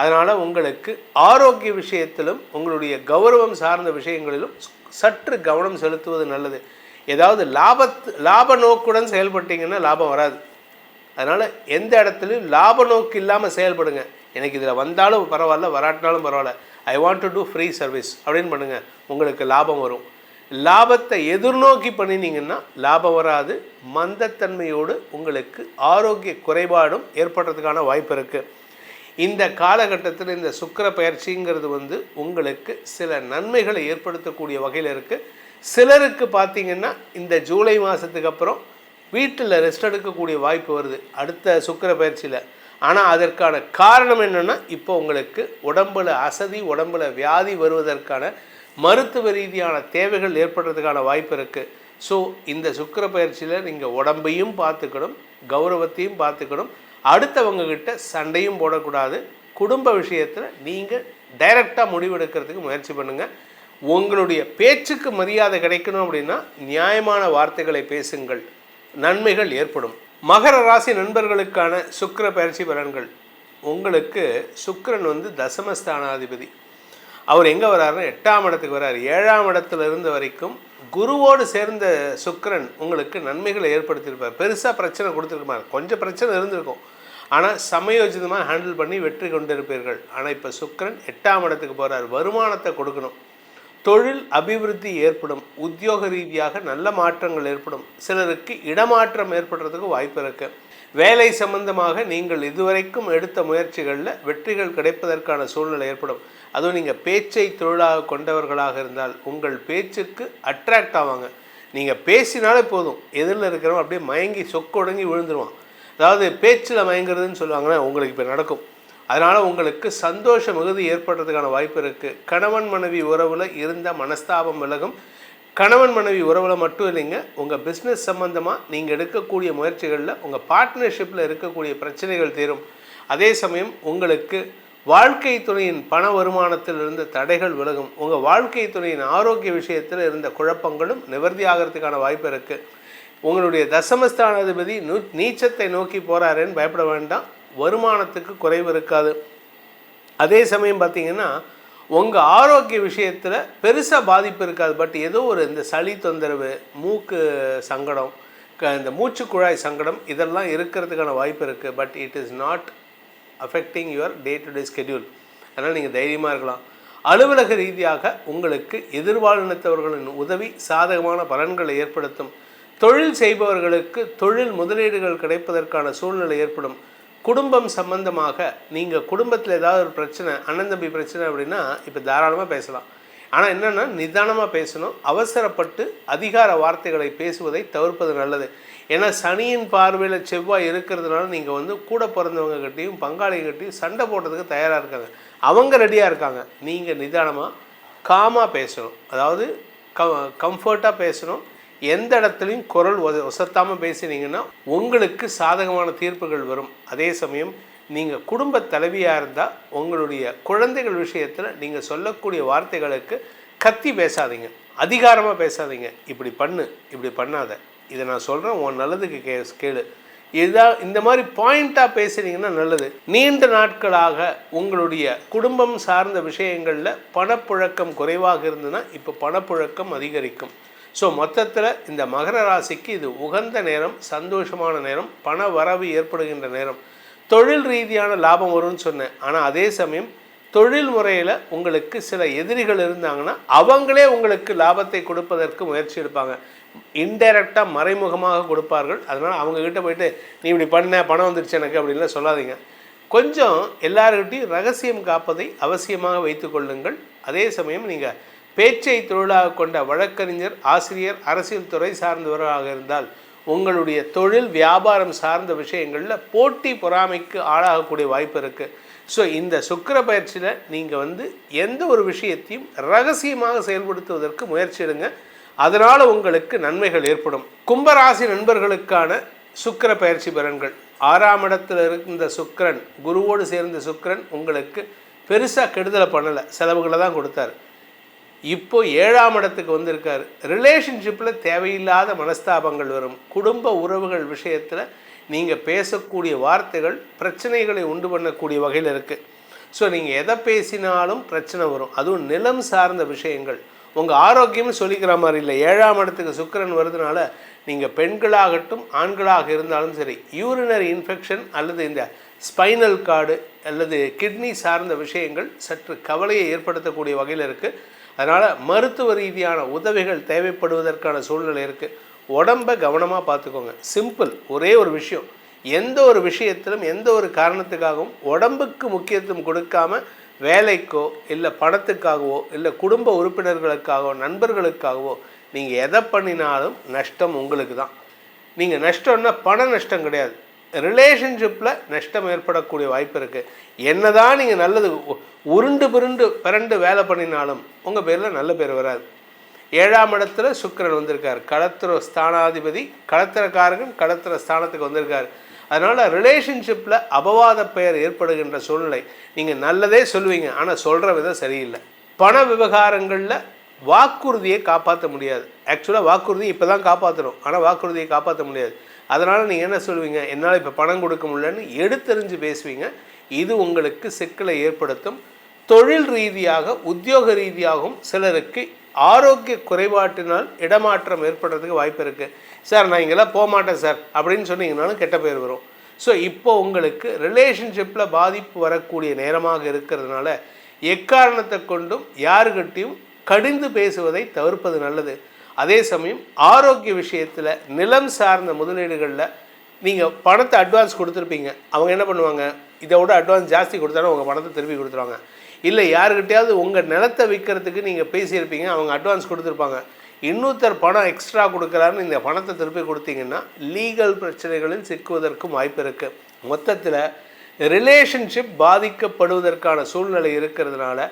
அதனால் உங்களுக்கு ஆரோக்கிய விஷயத்திலும் உங்களுடைய கௌரவம் சார்ந்த விஷயங்களிலும் சற்று கவனம் செலுத்துவது நல்லது. ஏதாவது லாப நோக்குடன் செயல்பட்டீங்கன்னா லாபம் வராது. அதனால் எந்த இடத்துலையும் லாப நோக்கு இல்லாமல் செயல்படுங்க. எனக்கு இதில் வந்தாலும் பரவாயில்ல, வராட்டினாலும் பரவாயில்ல, I want to do free service அப்படின்னு பண்ணுங்கள், உங்களுக்கு லாபம் வரும். லாபத்தை எதிர்நோக்கி பண்ணினீங்கன்னா லாபம் வராது. மந்தத்தன்மையோடு உங்களுக்கு ஆரோக்கிய குறைபாடும் ஏற்படுறதுக்கான வாய்ப்பு இருக்குது. இந்த காலகட்டத்தில் இந்த சுக்கிர பயிற்சிங்கிறது உங்களுக்கு சில நன்மைகளை ஏற்படுத்தக்கூடிய வகையில் இருக்குது. சிலருக்கு பார்த்திங்கன்னா இந்த ஜூலை மாதத்துக்கு அப்புறம் வீட்டில் ரெஸ்ட் எடுக்கக்கூடிய வாய்ப்பு வருது அடுத்த சுக்கிர பயிற்சியில். ஆனால் அதற்கான காரணம் என்னென்னா, இப்போ உங்களுக்கு உடம்பில் அசதி, உடம்பில் வியாதி வருவதற்கான மருத்துவ ரீதியான தேவைகள் ஏற்படுறதுக்கான வாய்ப்பு இருக்குது. ஸோ இந்த சுக்கிர பயிற்சியில் நீங்கள் உடம்பையும் பார்த்துக்கணும், கௌரவத்தையும் பார்த்துக்கணும், அடுத்தவங்கக்கிட்ட சண்டையும் போடக்கூடாது. குடும்ப விஷயத்தில் நீங்கள் டைரெக்டாக முடிவெடுக்கிறதுக்கு முயற்சி பண்ணுங்கள். உங்களுடைய பேச்சுக்கு மரியாதை கிடைக்கணும் அப்படின்னா நியாயமான வார்த்தைகளை பேசுங்கள், நன்மைகள் ஏற்படும். மகர ராசி நண்பர்களுக்கான சுக்கிர பயிற்சி பலன்கள். உங்களுக்கு சுக்கிரன் தசமஸ்தானாதிபதி. அவர் எங்கே வர்றாருன்னா 8ஆம் இடத்துக்கு வர்றார். 7ஆம் இடத்துல இருந்த வரைக்கும் குருவோடு சேர்ந்த சுக்கிரன் உங்களுக்கு நன்மைகளை ஏற்படுத்தியிருப்பார். பெருசாக பிரச்சனை கொடுத்துருக்குமா, கொஞ்சம் பிரச்சனை இருந்திருக்கும், ஆனால் சமயோஜிதமாக ஹேண்டில் பண்ணி வெற்றி கொண்டிருப்பீர்கள். ஆனால் இப்போ சுக்கிரன் 8ஆம் இடத்துக்கு போகிறார். வருமானத்தை கொடுக்கணும், தொழில் அபிவிருத்தி ஏற்படும், உத்தியோக ரீதியாக நல்ல மாற்றங்கள் ஏற்படும். சிலருக்கு இடமாற்றம் ஏற்படுறதுக்கு வாய்ப்பு இருக்குது. வேலை சம்பந்தமாக நீங்கள் இதுவரைக்கும் எடுத்த முயற்சிகளில் வெற்றிகள் கிடைப்பதற்கான சூழ்நிலை ஏற்படும். அதுவும் நீங்கள் பேச்சை தொழிலாக கொண்டவர்களாக இருந்தால் உங்கள் பேச்சுக்கு அட்ராக்ட் ஆவாங்க. நீங்கள் பேசினாலே போதும், எதிரில் இருக்கிறவங்க அப்படியே மயங்கி சொக்கொடங்கி விழுந்துருவான். அதாவது பேச்சில் மயங்கிறதுன்னு சொல்லுவாங்கன்னா உங்களுக்கு இப்போ நடக்கும். அதனால் உங்களுக்கு சந்தோஷ மிகுதி ஏற்படுறதுக்கான வாய்ப்பு இருக்குது. கணவன் மனைவி உறவில் இருந்த மனஸ்தாபம் விலகும். கணவன் மனைவி உறவில் மட்டும் இல்லைங்க, உங்கள் பிஸ்னஸ் சம்மந்தமாக நீங்கள் எடுக்கக்கூடிய முயற்சிகளில் உங்கள் பார்ட்னர்ஷிப்பில் இருக்கக்கூடிய பிரச்சனைகள் தீரும். அதே சமயம் உங்களுக்கு வாழ்க்கை துணையின் பண வருமானத்தில் இருந்த தடைகள் விலகும். உங்கள் வாழ்க்கை துணையின் ஆரோக்கிய விஷயத்தில் இருந்த குழப்பங்களும் நிவர்த்தி ஆகிறதுக்கான வாய்ப்பு இருக்குது. உங்களுடைய தசமஸ்தானாதிபதி நீச்சத்தை நோக்கி போகிறாருன்னு பயப்பட வேண்டாம். வருமானத்துக்கு குறைவு இருக்காது. அதே சமயம் பார்த்திங்கன்னா உங்கள் ஆரோக்கிய விஷயத்தில் பெருசாக பாதிப்பு இருக்காது. பட் ஏதோ ஒரு இந்த சளி தொந்தரவு, மூக்கு சங்கடம், இந்த மூச்சுக்குழாய் சங்கடம் இதெல்லாம் இருக்கிறதுக்கான வாய்ப்பு இருக்குது. But it is not affecting your day to day schedule. அதனால் நீங்கள் தைரியமாக இருக்கலாம். அலுவலக ரீதியாக உங்களுக்கு எதிர்பாலினத்தவர்களின் உதவி சாதகமான பலன்களை ஏற்படுத்தும். தொழில் செய்பவர்களுக்கு தொழில் முதலீடுகள் கிடைப்பதற்கான சூழ்நிலை ஏற்படும். குடும்பம் சம்பந்தமாக நீங்கள் குடும்பத்தில் ஏதாவது ஒரு பிரச்சனை, அண்ணன் தம்பி பிரச்சனை அப்படின்னா இப்போ தாராளமாக பேசலாம். ஆனால் என்னென்னா நிதானமாக பேசணும். அவசரப்பட்டு அதிகார வார்த்தைகளை பேசுவதை தவிர்ப்பது நல்லது. ஏன்னா சனியின் பார்வையில் செவ்வாய் இருக்கிறதுனால நீங்கள் கூட பிறந்தவங்ககிட்டையும் பங்காளிகிட்டையும் சண்டை போடுறதுக்கு தயாராக இருக்காங்க. அவங்க ரெடியாக இருக்காங்க. நீங்கள் நிதானமாக காமாக பேசணும். அதாவது கம்ஃபர்ட்டாக பேசணும். எந்த இடத்துலையும் குரல் ஒசத்தாமல் பேசினீங்கன்னா உங்களுக்கு சாதகமான தீர்ப்புகள் வரும். அதே சமயம் நீங்கள் குடும்ப தலைவியாக இருந்தால் உங்களுடைய குழந்தைகள் விஷயத்தில் நீங்கள் சொல்லக்கூடிய வார்த்தைகளுக்கு கத்தி பேசாதீங்க, அதிகாரமாக பேசாதீங்க. இப்படி பண்ணு, இப்படி பண்ணாத, இதை நான் சொல்கிறேன் உன் நல்லதுக்கு கேளு, இதுதான் இந்த மாதிரி பாயிண்ட்டாக பேசுனீங்கன்னா நல்லது. நீண்ட நாட்களாக உங்களுடைய குடும்பம் சார்ந்த விஷயங்களில் பணப்புழக்கம் குறைவாக இருந்ததுன்னா இப்போ பணப்புழக்கம் அதிகரிக்கும். ஸோ மொத்தத்தில் இந்த மகர ராசிக்கு இது உகந்த நேரம், சந்தோஷமான நேரம், பண வரவு ஏற்படுகின்ற நேரம். தொழில் ரீதியான லாபம் வரும்னு சொன்னேன். ஆனால் அதே சமயம் தொழில் முறையில் உங்களுக்கு சில எதிரிகள் இருந்தாங்கன்னா அவங்களே உங்களுக்கு லாபத்தை கொடுப்பதற்கு முயற்சி எடுப்பாங்க. இன்டைரக்டாக மறைமுகமாக கொடுப்பார்கள். அதனால் அவங்கக்கிட்ட போயிட்டு நீ இப்படி பண்ண, பணம் வந்துருச்சு எனக்கு அப்படின்லாம் சொல்லாதீங்க. கொஞ்சம் எல்லாருக்கிட்டையும் ரகசியம் காப்பதை அவசியமாக வைத்து கொள்ளுங்கள். அதே சமயம் நீங்கள் பேச்சை தொழிலாக கொண்ட வழக்கறிஞர், ஆசிரியர், அரசியல் துறை சார்ந்தவராக இருந்தால் உங்களுடைய தொழில் வியாபாரம் சார்ந்த விஷயங்களில் போட்டி பொறாமைக்கு ஆளாகக்கூடிய வாய்ப்பு இருக்குது. ஸோ இந்த சுக்கிர பயிற்சியில் நீங்கள் எந்த ஒரு விஷயத்தையும் ரகசியமாக செயல்படுத்துவதற்கு முயற்சி எடுங்க. அதனால் உங்களுக்கு நன்மைகள் ஏற்படும். கும்பராசி நண்பர்களுக்கான சுக்கிர பயிற்சி பலன்கள். 6ஆம் இடத்தில் இருந்த சுக்கிரன், குருவோடு சேர்ந்த சுக்கிரன் உங்களுக்கு பெருசாக கெடுதலை பண்ணலை, செலவுகளை தான் கொடுத்தாரு. இப்போ 7ஆம் இடத்துக்கு வந்திருக்காரு. ரிலேஷன்ஷிப்பில் தேவையில்லாத மனஸ்தாபங்கள் வரும். குடும்ப உறவுகள் விஷயத்தில் நீங்கள் பேசக்கூடிய வார்த்தைகள் பிரச்சனைகளை உண்டு பண்ணக்கூடிய வகையில் இருக்குது. ஸோ நீங்கள் எதை பேசினாலும் பிரச்சனை வரும். அதுவும் நிலம் சார்ந்த விஷயங்கள். உங்கள் ஆரோக்கியம்னு சொல்லிக்கிற மாதிரி இல்லை. 7ஆம் இடத்துக்கு சுக்கிரன் வருதுனால நீங்கள் பெண்களாகட்டும் ஆண்களாக இருந்தாலும் சரி, யூரினரி இன்ஃபெக்ஷன் அல்லது இந்த ஸ்பைனல் கார்டு அல்லது கிட்னி சார்ந்த விஷயங்கள் சற்று கவலையை ஏற்படுத்தக்கூடிய வகையில் இருக்குது. அதனால் மருத்துவ ரீதியான உதவிகள் தேவைப்படுவதற்கான சூழ்நிலை இருக்குது. உடம்பை கவனமாக பார்த்துக்கோங்க. சிம்பிள், ஒரே ஒரு விஷயம். எந்த ஒரு விஷயத்திலும் எந்த ஒரு காரணத்துக்காகவும் உடம்புக்கு முக்கியத்துவம் கொடுக்காம வேலைக்கோ இல்லை பணத்துக்காகவோ இல்லை குடும்ப உறுப்பினர்களுக்காகவோ நண்பர்களுக்காகவோ நீங்கள் எதை பண்ணினாலும் நஷ்டம் உங்களுக்கு தான். நீங்கள் நஷ்டம்னா பண நஷ்டம் கிடையாது, ரிலேஷன்ஷிப்பில் நஷ்டம் ஏற்படக்கூடிய வாய்ப்பு இருக்குது. என்ன தான் நீங்கள் நல்லது உருண்டு பிறண்டு வேலை பண்ணினாலும் உங்கள் பேரில் நல்ல பேர் வராது. 7ஆம் இடத்துல சுக்கிரன் வந்திருக்கார். களத்திர ஸ்தானாதிபதி, களத்திரக்காரகன் களத்திர ஸ்தானத்துக்கு வந்திருக்கார். அதனால் ரிலேஷன்ஷிப்பில் அபவாத பெயர் ஏற்படுகின்ற சூழ்நிலை. நீங்கள் நல்லதே சொல்லுவீங்க, ஆனால் சொல்கிற விதம் சரியில்லை. பண விவகாரங்களில் வாக்குறுதியை காப்பாற்ற முடியாது. ஆக்சுவலாக வாக்குறுதி இப்போ தான் காப்பாற்றணும், ஆனால் வாக்குறுதியை காப்பாற்ற முடியாது. அதனால் நீங்கள் என்ன சொல்லுவீங்க, என்னால் இப்போ பணம் கொடுக்க முடியலன்னு எடுத்தெறிஞ்சு பேசுவீங்க. இது உங்களுக்கு சிக்கலை ஏற்படுத்தும். தொழில் ரீதியாக உத்தியோக ரீதியாகவும் சிலருக்கு ஆரோக்கிய குறைபாட்டினால் இடமாற்றம் ஏற்படுறதுக்கு வாய்ப்பு இருக்குது. சார் நான் இங்கெல்லாம் போக மாட்டேன் சார் அப்படின்னு சொன்னீங்கன்னாலும் கெட்ட பேர் வரும். ஸோ இப்போ உங்களுக்கு ரிலேஷன்ஷிப்பில் பாதிப்பு வரக்கூடிய நேரமாக இருக்கிறதுனால எக்காரணத்தை கொண்டும் யாருக்கிட்டையும் கடிந்து பேசுவதை தவிர்ப்பது நல்லது. அதே சமயம் ஆரோக்கிய விஷயத்தில் நிலம் சார்ந்த முதலீடுகளில் நீங்கள் பணத்தை அட்வான்ஸ் கொடுத்துருப்பீங்க. அவங்க என்ன பண்ணுவாங்க, இதை விட அட்வான்ஸ் ஜாஸ்தி கொடுத்தாலும் உங்கள் பணத்தை திருப்பி கொடுத்துருவாங்க. இல்லை யாருக்கிட்டையாவது உங்கள் நிலத்தை விற்கிறதுக்கு நீங்கள் பேசியிருப்பீங்க, அவங்க அட்வான்ஸ் கொடுத்துருப்பாங்க. இன்னொருத்தர் பணம் எக்ஸ்ட்ரா கொடுக்குறாருன்னு இந்த பணத்தை திருப்பி கொடுத்தீங்கன்னா லீகல் பிரச்சனைகளில் சிக்குவதற்கும் வாய்ப்பு இருக்குது. மொத்தத்தில் ரிலேஷன்ஷிப் பாதிக்கப்படுவதற்கான சூழ்நிலை இருக்கிறதுனால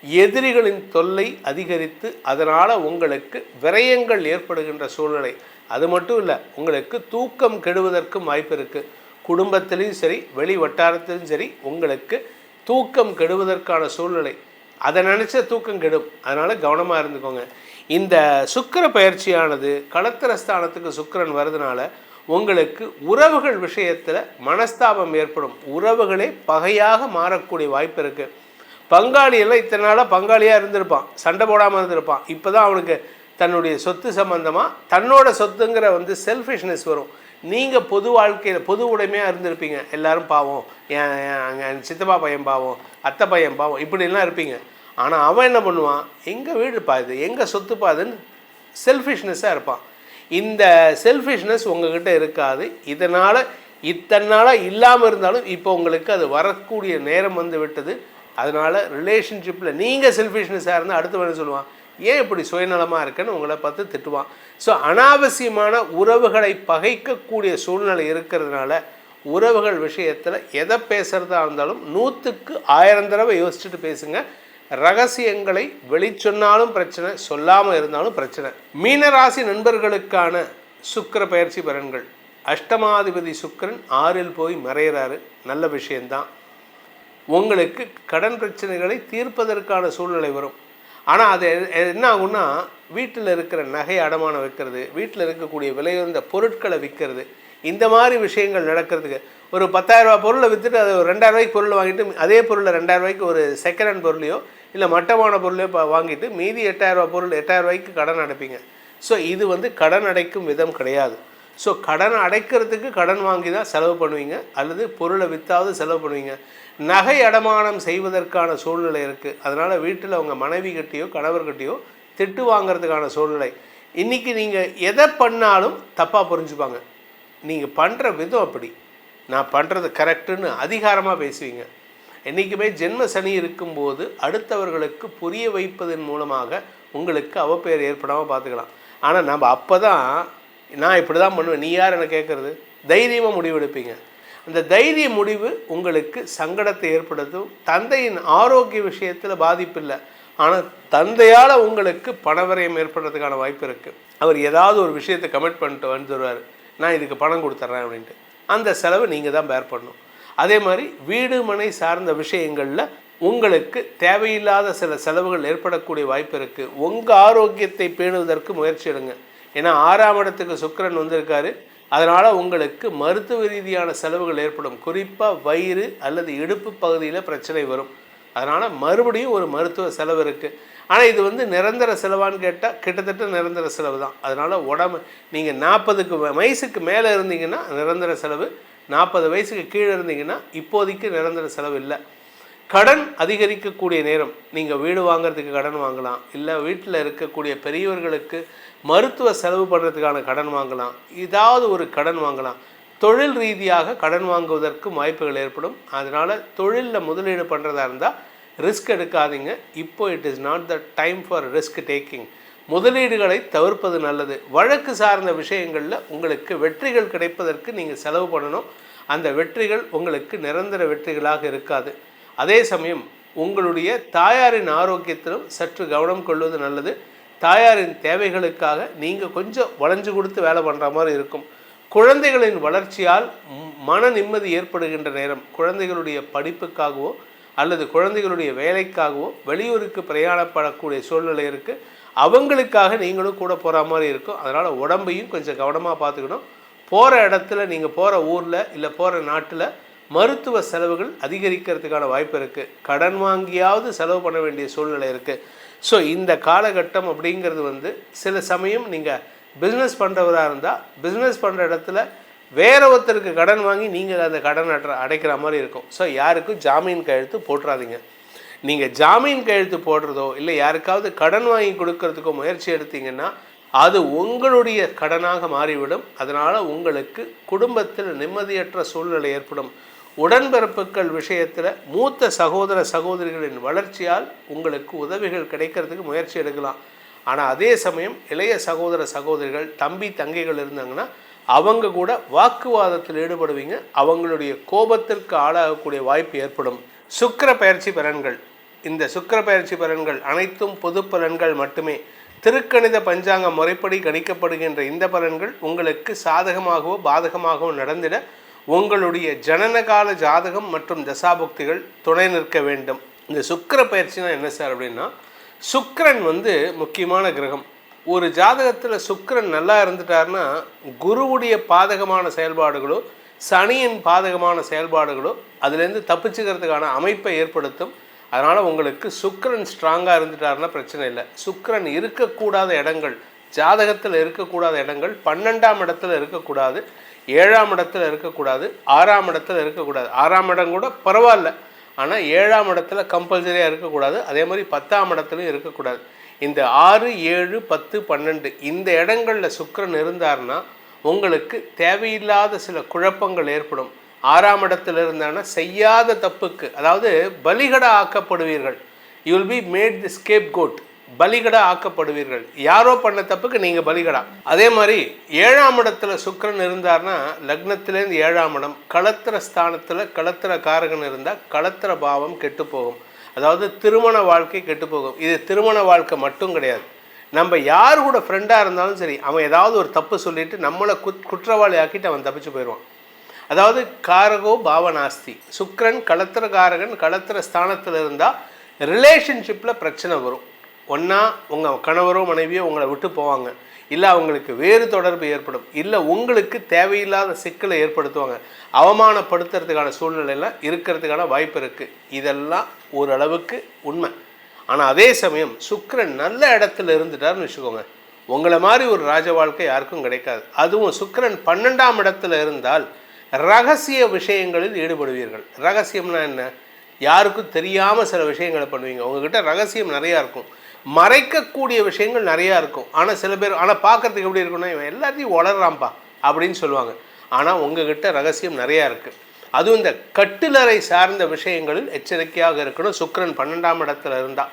எதிரிகளின் தொல்லை அதிகரித்து அதனால் உங்களுக்கு விரயங்கள் ஏற்படுகின்ற சூழ்நிலை. அது மட்டும் இல்லை, உங்களுக்கு தூக்கம் கெடுவதற்கும் வாய்ப்பு இருக்குது. குடும்பத்திலையும் சரி வெளி வட்டாரத்திலும் சரி உங்களுக்கு தூக்கம் கெடுவதற்கான சூழ்நிலை, அதை நினச்ச தூக்கம் கெடும். அதனால் கவனமாக இருந்துக்கோங்க. இந்த சுக்கிர பயிற்சியானது களத்திரஸ்தானத்துக்கு சுக்கிரன் வரதுனால உங்களுக்கு உறவுகள் விஷயத்தில் மனஸ்தாபம் ஏற்படும். உறவுகளே பகையாக மாறக்கூடிய வாய்ப்பு இருக்குது. பங்காளியெல்லாம் இத்தனை நாளாக பங்காளியாக இருந்திருப்பான், சண்டை போடாமல் இருந்திருப்பான். இப்போ தான் அவனுக்கு தன்னுடைய சொத்து சம்மந்தமாக தன்னோட சொத்துங்கிற செல்ஃபிஷ்னஸ் வரும். நீங்கள் பொது வாழ்க்கையில் பொது உடைமையாக இருந்திருப்பீங்க. எல்லோரும் பாவம், என் சித்தப்பா பையன் பாவம், அத்தை பையன் பாவம், இப்படிலாம் இருப்பீங்க. ஆனால் அவன் என்ன பண்ணுவான், எங்கள் வீடுப்பா இது, எங்கள் சொத்துப்பா அதுன்னு செல்ஃபிஷ்னஸாக இருப்பான். இந்த செல்ஃபிஷ்னஸ் உங்கள்கிட்ட இருக்காது. இதனால் இத்தனை நாளாக இல்லாமல் இருந்தாலும் இப்போ உங்களுக்கு அது வரக்கூடிய நேரம் வந்து விட்டது. அதனால் ரிலேஷன்ஷிப்பில் நீங்கள் செல்ஃபிஷ்னஸாக இருந்தால் அடுத்து என்ன சொல்லுவான், ஏன் இப்படி சுயநலமாக இருக்குன்னு உங்களை பார்த்து திட்டுவான். ஸோ அனாவசியமான உறவுகளை பகைக்கக்கூடிய சூழ்நிலை இருக்கிறதுனால உறவுகள் விஷயத்தில் எதை பேசுகிறதா இருந்தாலும் 100க்கு 1000 தடவை யோசிச்சுட்டு பேசுங்க. ரகசியங்களை வெளிச்சொன்னாலும் பிரச்சனை, சொல்லாமல் இருந்தாலும் பிரச்சனை. மீனராசி நண்பர்களுக்கான சுக்கிர பயிற்சி பலன்கள். அஷ்டமாதிபதி சுக்கிரன் 6ல் போய் மறையிறாரு, நல்ல விஷயந்தான். உங்களுக்கு கடன் பிரச்சனைகளை தீர்ப்பதற்கான சூழ்நிலை வரும். ஆனால் அது என்ன ஆகும்னா, வீட்டில் இருக்கிற நகை அடமானம் வைக்கிறது, வீட்டில் இருக்கக்கூடிய விலையுயர்ந்த பொருட்களை விற்கிறது, இந்த மாதிரி விஷயங்கள் நடக்கிறதுக்கு ஒரு 10,000 ரூபா பொருளை விற்றுட்டு அது ஒரு 2,000 ரூபாய்க்கு பொருளை வாங்கிட்டு அதே பொருளை 2,000 ரூபாய்க்கு ஒரு செகண்ட் ஹேண்ட் பொருளையோ இல்லை மட்டமான பொருளையோ வாங்கிட்டு மீதி 8,000 ரூபா பொருள் 8,000 ரூபாய்க்கு கடன் அடைப்பீங்க. ஸோ இது கடன் அடைக்கும் விதம் கிடையாது. ஸோ கடன் அடைக்கிறதுக்கு கடன் வாங்கி தான் செலவு பண்ணுவீங்க, அல்லது பொருளை விற்றாவது செலவு பண்ணுவீங்க. நகை அடமானம் செய்வதற்கான சூழ்நிலை இருக்குது. அதனால் வீட்டில் உங்கள் மனைவிகிட்டையோ கணவர்கிட்டையோ திட்டு வாங்கிறதுக்கான சூழ்நிலை. இன்றைக்கி நீங்கள் எதை பண்ணாலும் தப்பாக புரிஞ்சுப்பாங்க. நீங்கள் பண்ணுற விதம் அப்படி, நான் பண்ணுறது கரெக்டுன்னு அதிகாரமாக பேசுவீங்க. என்றைக்குமே ஜென்ம சனி இருக்கும்போது அடுத்தவர்களுக்கு புரிய வைப்பதன் மூலமாக உங்களுக்கு அவப்பெயர் ஏற்படாமல் பார்த்துக்கலாம். ஆனால் நம்ம அப்போ தான் நான் இப்படி தான் பண்ணுவேன், நீ யார் என்ன கேட்குறது, தைரியமாக முடிவெடுப்பீங்க. அந்த தைரிய முடிவு உங்களுக்கு சங்கடத்தை ஏற்படுத்தும். தந்தையின் ஆரோக்கிய விஷயத்தில் பாதிப்பு இல்லை, ஆனால் தந்தையால் உங்களுக்கு பணவரையம் ஏற்படுறதுக்கான வாய்ப்பு இருக்குது. அவர் ஏதாவது ஒரு விஷயத்தை கமிட் பண்ணிட்டு வந்துடுவார், நான் இதுக்கு பணம் கொடுத்துட்றேன் அப்படின்ட்டு. அந்த செலவு நீங்கள் தான் பேர் பண்ணணும். அதே மாதிரி வீடு மனை சார்ந்த விஷயங்களில் உங்களுக்கு தேவையில்லாத சில செலவுகள் ஏற்படக்கூடிய வாய்ப்பு இருக்குது. உங்கள் ஆரோக்கியத்தை பேணுவதற்கு முயற்சி எடுங்க. ஏன்னா 6ஆம் இடத்துக்கு சுக்கிரன் வந்திருக்காரு. அதனால் உங்களுக்கு மருத்துவ ரீதியான செலவுகள் ஏற்படும். குறிப்பாக வயிறு அல்லது இடுப்பு பகுதியில் பிரச்சனை வரும். அதனால் மறுபடியும் ஒரு மருத்துவ செலவு இருக்குது. ஆனால் இது நிரந்தர செலவான்னு கேட்டால் கிட்டத்தட்ட நிரந்தர செலவு தான். அதனால் உடம்பு நீங்கள் 40 வயசுக்கு மேலே இருந்தீங்கன்னா நிரந்தர செலவு, 40 வயசுக்கு கீழே இருந்தீங்கன்னா இப்போதைக்கு நிரந்தர செலவு இல்லை. கடன் அதிகரிக்கக்கூடிய நேரம். நீங்கள் வீடு வாங்கிறதுக்கு கடன் வாங்கலாம், இல்லை வீட்டில் இருக்கக்கூடிய பெரியவர்களுக்கு மருத்துவ செலவு பண்ணுறதுக்கான கடன் வாங்கலாம், ஏதாவது ஒரு கடன் வாங்கலாம். தொழில் ரீதியாக கடன் வாங்குவதற்கும் வாய்ப்புகள் ஏற்படும். அதனால் தொழிலில் முதலீடு பண்ணுறதா இருந்தால் ரிஸ்க் எடுக்காதீங்க. இப்போ it is not the time for risk taking. முதலீடுகளை தவிர்ப்பது நல்லது. வழக்கு சார்ந்த விஷயங்களில் உங்களுக்கு வெற்றிகள் கிடைப்பதற்கு நீங்கள் செலவு பண்ணணும். அந்த வெற்றிகள் உங்களுக்கு நிரந்தர வெற்றிகளாக இருக்காது. அதே சமயம் உங்களுடைய தாயாரின் ஆரோக்கியத்திலும் சற்று கவனம் கொள்வது நல்லது. தாயாரின் தேவைகளுக்காக நீங்கள் கொஞ்சம் வளைஞ்சு கொடுத்து வேலை பண்ணுற மாதிரி இருக்கும். குழந்தைகளின் வளர்ச்சியால் மன நிம்மதி ஏற்படுகின்ற நேரம். குழந்தைகளுடைய படிப்புக்காகவோ அல்லது குழந்தைகளுடைய வேலைக்காகவோ வெளியூருக்கு பிரயாணப்படக்கூடிய சூழ்நிலை இருக்குது. அவங்களுக்காக நீங்களும் கூட போகிற மாதிரி இருக்கும். அதனால் உடம்பையும் கொஞ்சம் கவனமாக பார்த்துக்கணும். போகிற இடத்துல, நீங்கள் போகிற ஊரில் இல்லை போகிற நாட்டில் மருத்துவ செலவுகள் அதிகரிக்கிறதுக்கான வாய்ப்பு இருக்குது. கடன் வாங்கியாவது செலவு பண்ண வேண்டிய சூழ்நிலை இருக்குது. ஸோ இந்த காலகட்டம் அப்படிங்கிறது சில சமயம் நீங்கள் பிஸ்னஸ் பண்ணுறவராக இருந்தால் பிஸ்னஸ் பண்ணுற இடத்துல வேற ஒருத்தருக்கு கடன் வாங்கி நீங்கள் அந்த கடன் அடைக்கிற மாதிரி இருக்கும். ஸோ யாருக்கும் ஜாமீன் கையெழுத்து போட்டுறாதீங்க. நீங்கள் ஜாமீன் கையெழுத்து போடுறதோ இல்லை யாருக்காவது கடன் வாங்கி கொடுக்கறதுக்கோ முயற்சி எடுத்தீங்கன்னா அது உங்களுடைய கடனாக மாறிவிடும். அதனால் உங்களுக்கு குடும்பத்தில் நிம்மதியற்ற சூழ்நிலை ஏற்படும். உடன்பிறப்புகள் விஷயத்தில் மூத்த சகோதர சகோதரிகளின் வளர்ச்சியால் உங்களுக்கு உதவிகள் கிடைக்கிறதுக்கு முயற்சி எடுக்கலாம். ஆனால் அதே சமயம் இளைய சகோதர சகோதரிகள், தம்பி தங்கைகள் இருந்தாங்கன்னா அவங்க கூட வாக்குவாதத்தில் ஈடுபடுவீங்க. அவங்களுடைய கோபத்திற்கு ஆளாகக்கூடிய வாய்ப்பு ஏற்படும். சுக்கிர பயிற்சி பலன்கள். இந்த சுக்கிர பயிற்சி பலன்கள் அனைத்தும் பொது பலன்கள் மட்டுமே. திருக்கணித பஞ்சாங்க முறைப்படி கணிக்கப்படுகின்ற இந்த பலன்கள் உங்களுக்கு சாதகமாகவோ பாதகமாகவோ நடந்திட உங்களுடைய ஜனனகால ஜாதகம் மற்றும் தசாபுக்திகள் துணை நிற்க வேண்டும். இந்த சுக்கிர பயிற்சினா என்ன சார் அப்படின்னா, சுக்கிரன் வந்து முக்கியமான கிரகம். ஒரு ஜாதகத்தில் சுக்கிரன் நல்லா இருந்துட்டார்னா குருவுடைய பாதகமான செயல்பாடுகளோ சனியின் பாதகமான செயல்பாடுகளோ அதுலேருந்து தப்பிச்சுக்கிறதுக்கான அமைப்பை ஏற்படுத்தும். அதனால் உங்களுக்கு சுக்கிரன் ஸ்ட்ராங்காக இருந்துட்டாருன்னா பிரச்சனை இல்லை. சுக்கிரன் இருக்கக்கூடாத இடங்கள், ஜாதகத்தில் இருக்கக்கூடாத இடங்கள் 12ஆம் இடத்துல இருக்கக்கூடாது, 7ஆம் இடத்துல இருக்கக்கூடாது, 6ஆம் இடத்துல இருக்கக்கூடாது. 6ஆம் இடம் கூட பரவாயில்ல, ஆனால் 7ஆம் இடத்துல கம்பல்சரியாக இருக்கக்கூடாது. அதே மாதிரி 10ஆம் இடத்துலையும் இருக்கக்கூடாது. இந்த 6, 7, 10, 12 இந்த இடங்களில் சுக்கிரன் இருந்தார்னா உங்களுக்கு தேவையில்லாத சில குழப்பங்கள் ஏற்படும். 6ஆம் இடத்துல இருந்தாங்கன்னா செய்யாத தப்புக்கு, அதாவது பலிகடா ஆக்கப்படுவீர்கள். You will be made the scapegoat. பலிகடா ஆக்கப்படுவீர்கள். யாரோ பண்ண தப்புக்கு நீங்கள் பலிகடா. அதே மாதிரி 7ஆம் இடத்துல சுக்கிரன் இருந்தார்னா லக்னத்திலேருந்து 7ஆம் இடம் களத்திர ஸ்தானத்தில் களத்திர காரகன் இருந்தால் களத்திர பாவம் கெட்டு போகும். அதாவது திருமண வாழ்க்கை கெட்டு போகும். இது திருமண வாழ்க்கை மட்டும் கிடையாது. நம்ம யார் கூட ஃப்ரெண்டாக இருந்தாலும் சரி, அவன் ஏதாவது ஒரு தப்பு சொல்லிட்டு நம்மளை குற்றவாளி ஆக்கிட்டு அவன் தப்பிச்சு போயிடுவான். அதாவது காரகோ பாவனாஸ்தி. சுக்கிரன் களத்திர காரகன் களத்திர ஸ்தானத்தில் இருந்தால் ரிலேஷன்ஷிப்பில் பிரச்சனை வரும். ஒன்றா உங்கள் கணவரோ மனைவியோ உங்களை விட்டு போவாங்க, இல்லை அவங்களுக்கு வேறு தொடர்பு ஏற்படும், இல்லை உங்களுக்கு தேவையில்லாத சிக்கலை ஏற்படுத்துவாங்க, அவமானப்படுத்துறதுக்கான சூழ்நிலையெல்லாம் இருக்கிறதுக்கான வாய்ப்பு இருக்குது. இதெல்லாம் ஓரளவுக்கு உண்மை. ஆனால் அதே சமயம் சுக்கிரன் நல்ல இடத்துல இருந்துட்டார்னு வச்சுக்கோங்க, உங்களை மாதிரி ஒரு ராஜ வாழ்க்கை யாருக்கும் கிடைக்காது. அதுவும் சுக்கிரன் 12ஆம் இடத்துல இருந்தால் ரகசிய விஷயங்களில் ஈடுபடுவீர்கள். ரகசியம்னா என்ன? யாருக்கும் தெரியாமல் சில விஷயங்களை பண்ணுவீங்க. உங்ககிட்ட ரகசியம் நிறையா இருக்கும், மறைக்கக்கூடிய விஷயங்கள் நிறையா இருக்கும். ஆனால் சில பேர் பார்க்குறதுக்கு எப்படி இருக்குன்னா, இவன் எல்லாத்தையும் வளர்றான்ப்பா அப்படின்னு சொல்லுவாங்க. ஆனால் உங்ககிட்ட ரகசியம் நிறையா இருக்குது. அதுவும் இந்த கட்டிலறை சார்ந்த விஷயங்களில் எச்சரிக்கையாக இருக்கணும். சுக்கிரன் 12ஆம் இடத்துல இருந்தால்.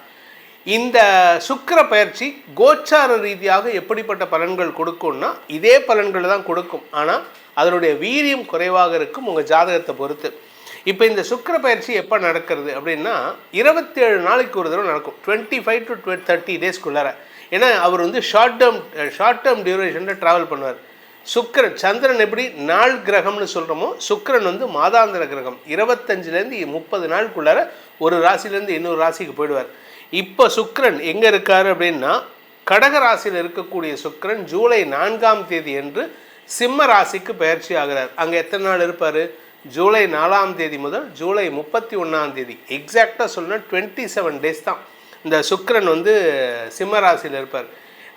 இந்த சுக்கிர பயிற்சி கோச்சார ரீதியாக எப்படிப்பட்ட பலன்கள் கொடுக்கும்னா இதே பலன்கள் தான் கொடுக்கும், ஆனால் அதனுடைய வீரியம் குறைவாக இருக்கும் உங்கள் ஜாதகத்தை பொறுத்து. இப்போ இந்த சுக்கிர பயிற்சி எப்போ நடக்கிறது அப்படின்னா 27 நாளைக்கு ஒரு தடவை நடக்கும். 25 to 30 டேஸ்க்குள்ளார. ஏன்னா அவர் வந்து ஷார்ட் டேர்ம் டியூரேஷனில் ட்ராவல் பண்ணுவார். சுக்கிரன், சந்திரன் எப்படி நாள் கிரகம்னு சொல்கிறோமோ, சுக்கிரன் வந்து மாதாந்திர கிரகம். 25லேருந்து 30 நாளுக்குள்ளார ஒரு ராசிலேருந்து இன்னொரு ராசிக்கு போயிடுவார். இப்போ சுக்கிரன் எங்கே இருக்கார் அப்படின்னா கடக ராசியில் இருக்கக்கூடிய சுக்கிரன் ஜூலை 4ஆம் தேதி என்று சிம்ம ராசிக்கு பயிற்சி ஆகிறார். அங்கே எத்தனை நாள் இருப்பார்? ஜூலை 4ஆம் தேதி முதல் ஜூலை 31ஆம் தேதி, எக்ஸாக்டாக சொல்லணும் 27 டேஸ் தான் இந்த சுக்கிரன் வந்து சிம்ம ராசியில் இருப்பார்.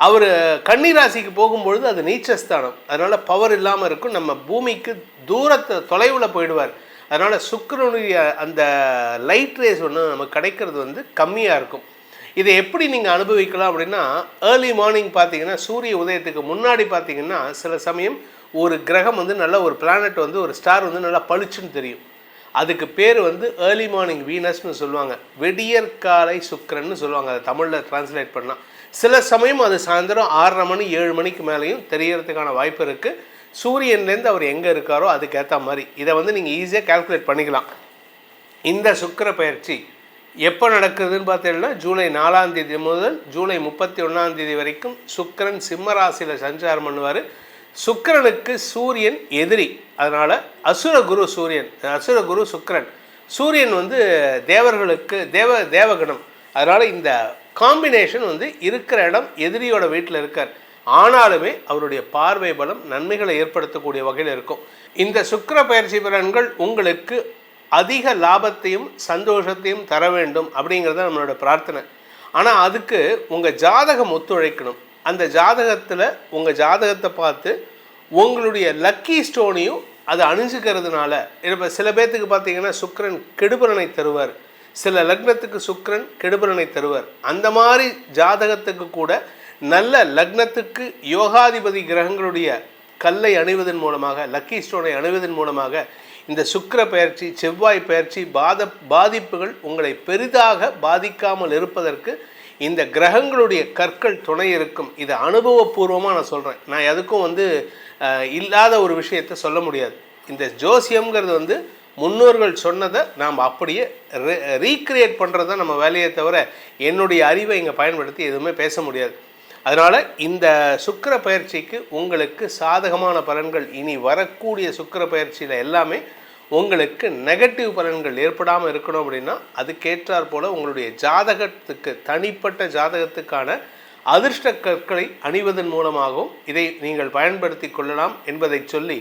அவர் கன்னி ராசிக்கு போகும்பொழுது அது நீச்சஸ்தானம், அதனால் பவர் இல்லாமல் இருக்கும். நம்ம பூமிக்கு தொலைவில் போயிடுவார். அதனால் சுக்கிரனுடைய அந்த லைட் ரேஸ் ஒன்று நமக்கு கிடைக்கிறது வந்து கம்மியாக இருக்கும். இதை எப்படி நீங்கள் அனுபவிக்கலாம் அப்படின்னா, ஏர்லி மார்னிங் பார்த்தீங்கன்னா சூரிய உதயத்துக்கு முன்னாடி பார்த்தீங்கன்னா சில சமயம் ஒரு கிரகம் வந்து நல்ல ஒரு பிளானட் வந்து ஒரு ஸ்டார் வந்து நல்லா பளிச்சுன்னு தெரியும். அதுக்கு பேர் வந்து ஏர்லி மார்னிங் வீனஸ்னு சொல்லுவாங்க, வெடியற்காலை சுக்கிரன்னு சொல்லுவாங்க. அதை தமிழில் டிரான்ஸ்லேட் பண்ணால் சில சமயம் அது சாயந்தரம் 6:30 மணி 7 மணிக்கு மேலேயும் தெரியறதுக்கான வாய்ப்பு இருக்குது. சூரியன்லேருந்து அவர் எங்கே இருக்காரோ அதுக்கேற்ற மாதிரி இதை வந்து நீங்கள் ஈஸியாக கால்குலேட் பண்ணிக்கலாம். இந்த சுக்கிர பயிற்சி எப்போ நடக்குதுன்னு பார்த்தீங்கன்னா ஜூலை 4ஆம் தேதி முதல் ஜூலை 31ஆம் தேதி வரைக்கும் சுக்கிரன் சிம்ம ராசியில் சஞ்சாரம் பண்ணுவார். சுக்கிரனுக்கு சூரியன் எதிரி, அதனால் அசுரகுரு சுக்கிரன். சூரியன் வந்து தேவர்களுக்கு தேவகணம். அதனால் இந்த காம்பினேஷன் வந்து இருக்கிற இடம் எதிரியோட வீட்டில் இருக்கார். ஆனாலுமே அவருடைய பார்வை பலம் நன்மைகளை ஏற்படுத்தக்கூடிய வகையில் இருக்கும். இந்த சுக்கிர பயிற்சி பலன்கள் உங்களுக்கு அதிக லாபத்தையும் சந்தோஷத்தையும் தர வேண்டும் அப்படிங்கிறது நம்மளோட பிரார்த்தனை. ஆனால் அதுக்கு உங்கள் ஜாதகம் ஒத்துழைக்கணும். அந்த ஜாதகத்தில் உங்கள் ஜாதகத்தை பார்த்து உங்களுடைய லக்கி ஸ்டோனையும் அதை அணிஞ்சுக்கிறதுனால, இப்போ சில பேர்த்துக்கு பார்த்தீங்கன்னா சுக்கிரன் கெடுபலனை தருவார், சில லக்னத்துக்கு சுக்கிரன் கெடுபலனை தருவார். அந்த மாதிரி ஜாதகத்துக்கு கூட நல்ல லக்னத்துக்கு யோகாதிபதி கிரகங்களுடைய கல்லை அணிவதன் மூலமாக, லக்கி ஸ்டோனை அணிவதன் மூலமாக இந்த சுக்கிர பயிற்சி செவ்வாய் பயிற்சி பாதிப்புகள் உங்களை பெரிதாக பாதிக்காமல் இருப்பதற்கு இந்த கிரகங்களுடைய கற்கள் துணை இருக்கும். இதை அனுபவபூர்வமாக நான் சொல்கிறேன். நான் எதுக்கும் வந்து இல்லாத ஒரு விஷயத்தை சொல்ல முடியாது. இந்த ஜோசியம்ங்கிறது வந்து முன்னோர்கள் சொன்னதை நாம் அப்படியே ரீக்ரியேட் பண்ணுறது தான் நம்ம வேலையை தவிர என்னுடைய அறிவை இங்கே பயன்படுத்தி எதுவுமே பேச முடியாது. அதனால் இந்த சுக்கிர பயிற்சிக்கு உங்களுக்கு சாதகமான பலன்கள், இனி வரக்கூடிய சுக்கிர பயிற்சியில் எல்லாமே உங்களுக்கு நெகட்டிவ் பலன்கள் ஏற்படாமல் இருக்கணும் அப்படின்னா அதுக்கேற்றாற் போல் உங்களுடைய ஜாதகத்துக்கு, தனிப்பட்ட ஜாதகத்துக்கான அதிர்ஷ்ட கற்களை அணிவதன் மூலமாகவும் இதை நீங்கள் பயன்படுத்தி கொள்ளலாம் என்பதை சொல்லி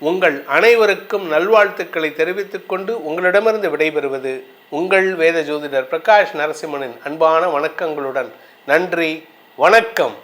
உங்கள் அனைவருக்கும் நல்வாழ்த்துக்களை தெரிவித்துக் கொண்டு உங்களிடமிருந்து விடைபெறுவது உங்கள் வேத ஜோதிடர் பிரகாஷ் நரசிம்மனின் அன்பான வணக்கங்களுடன். நன்றி, வணக்கம்.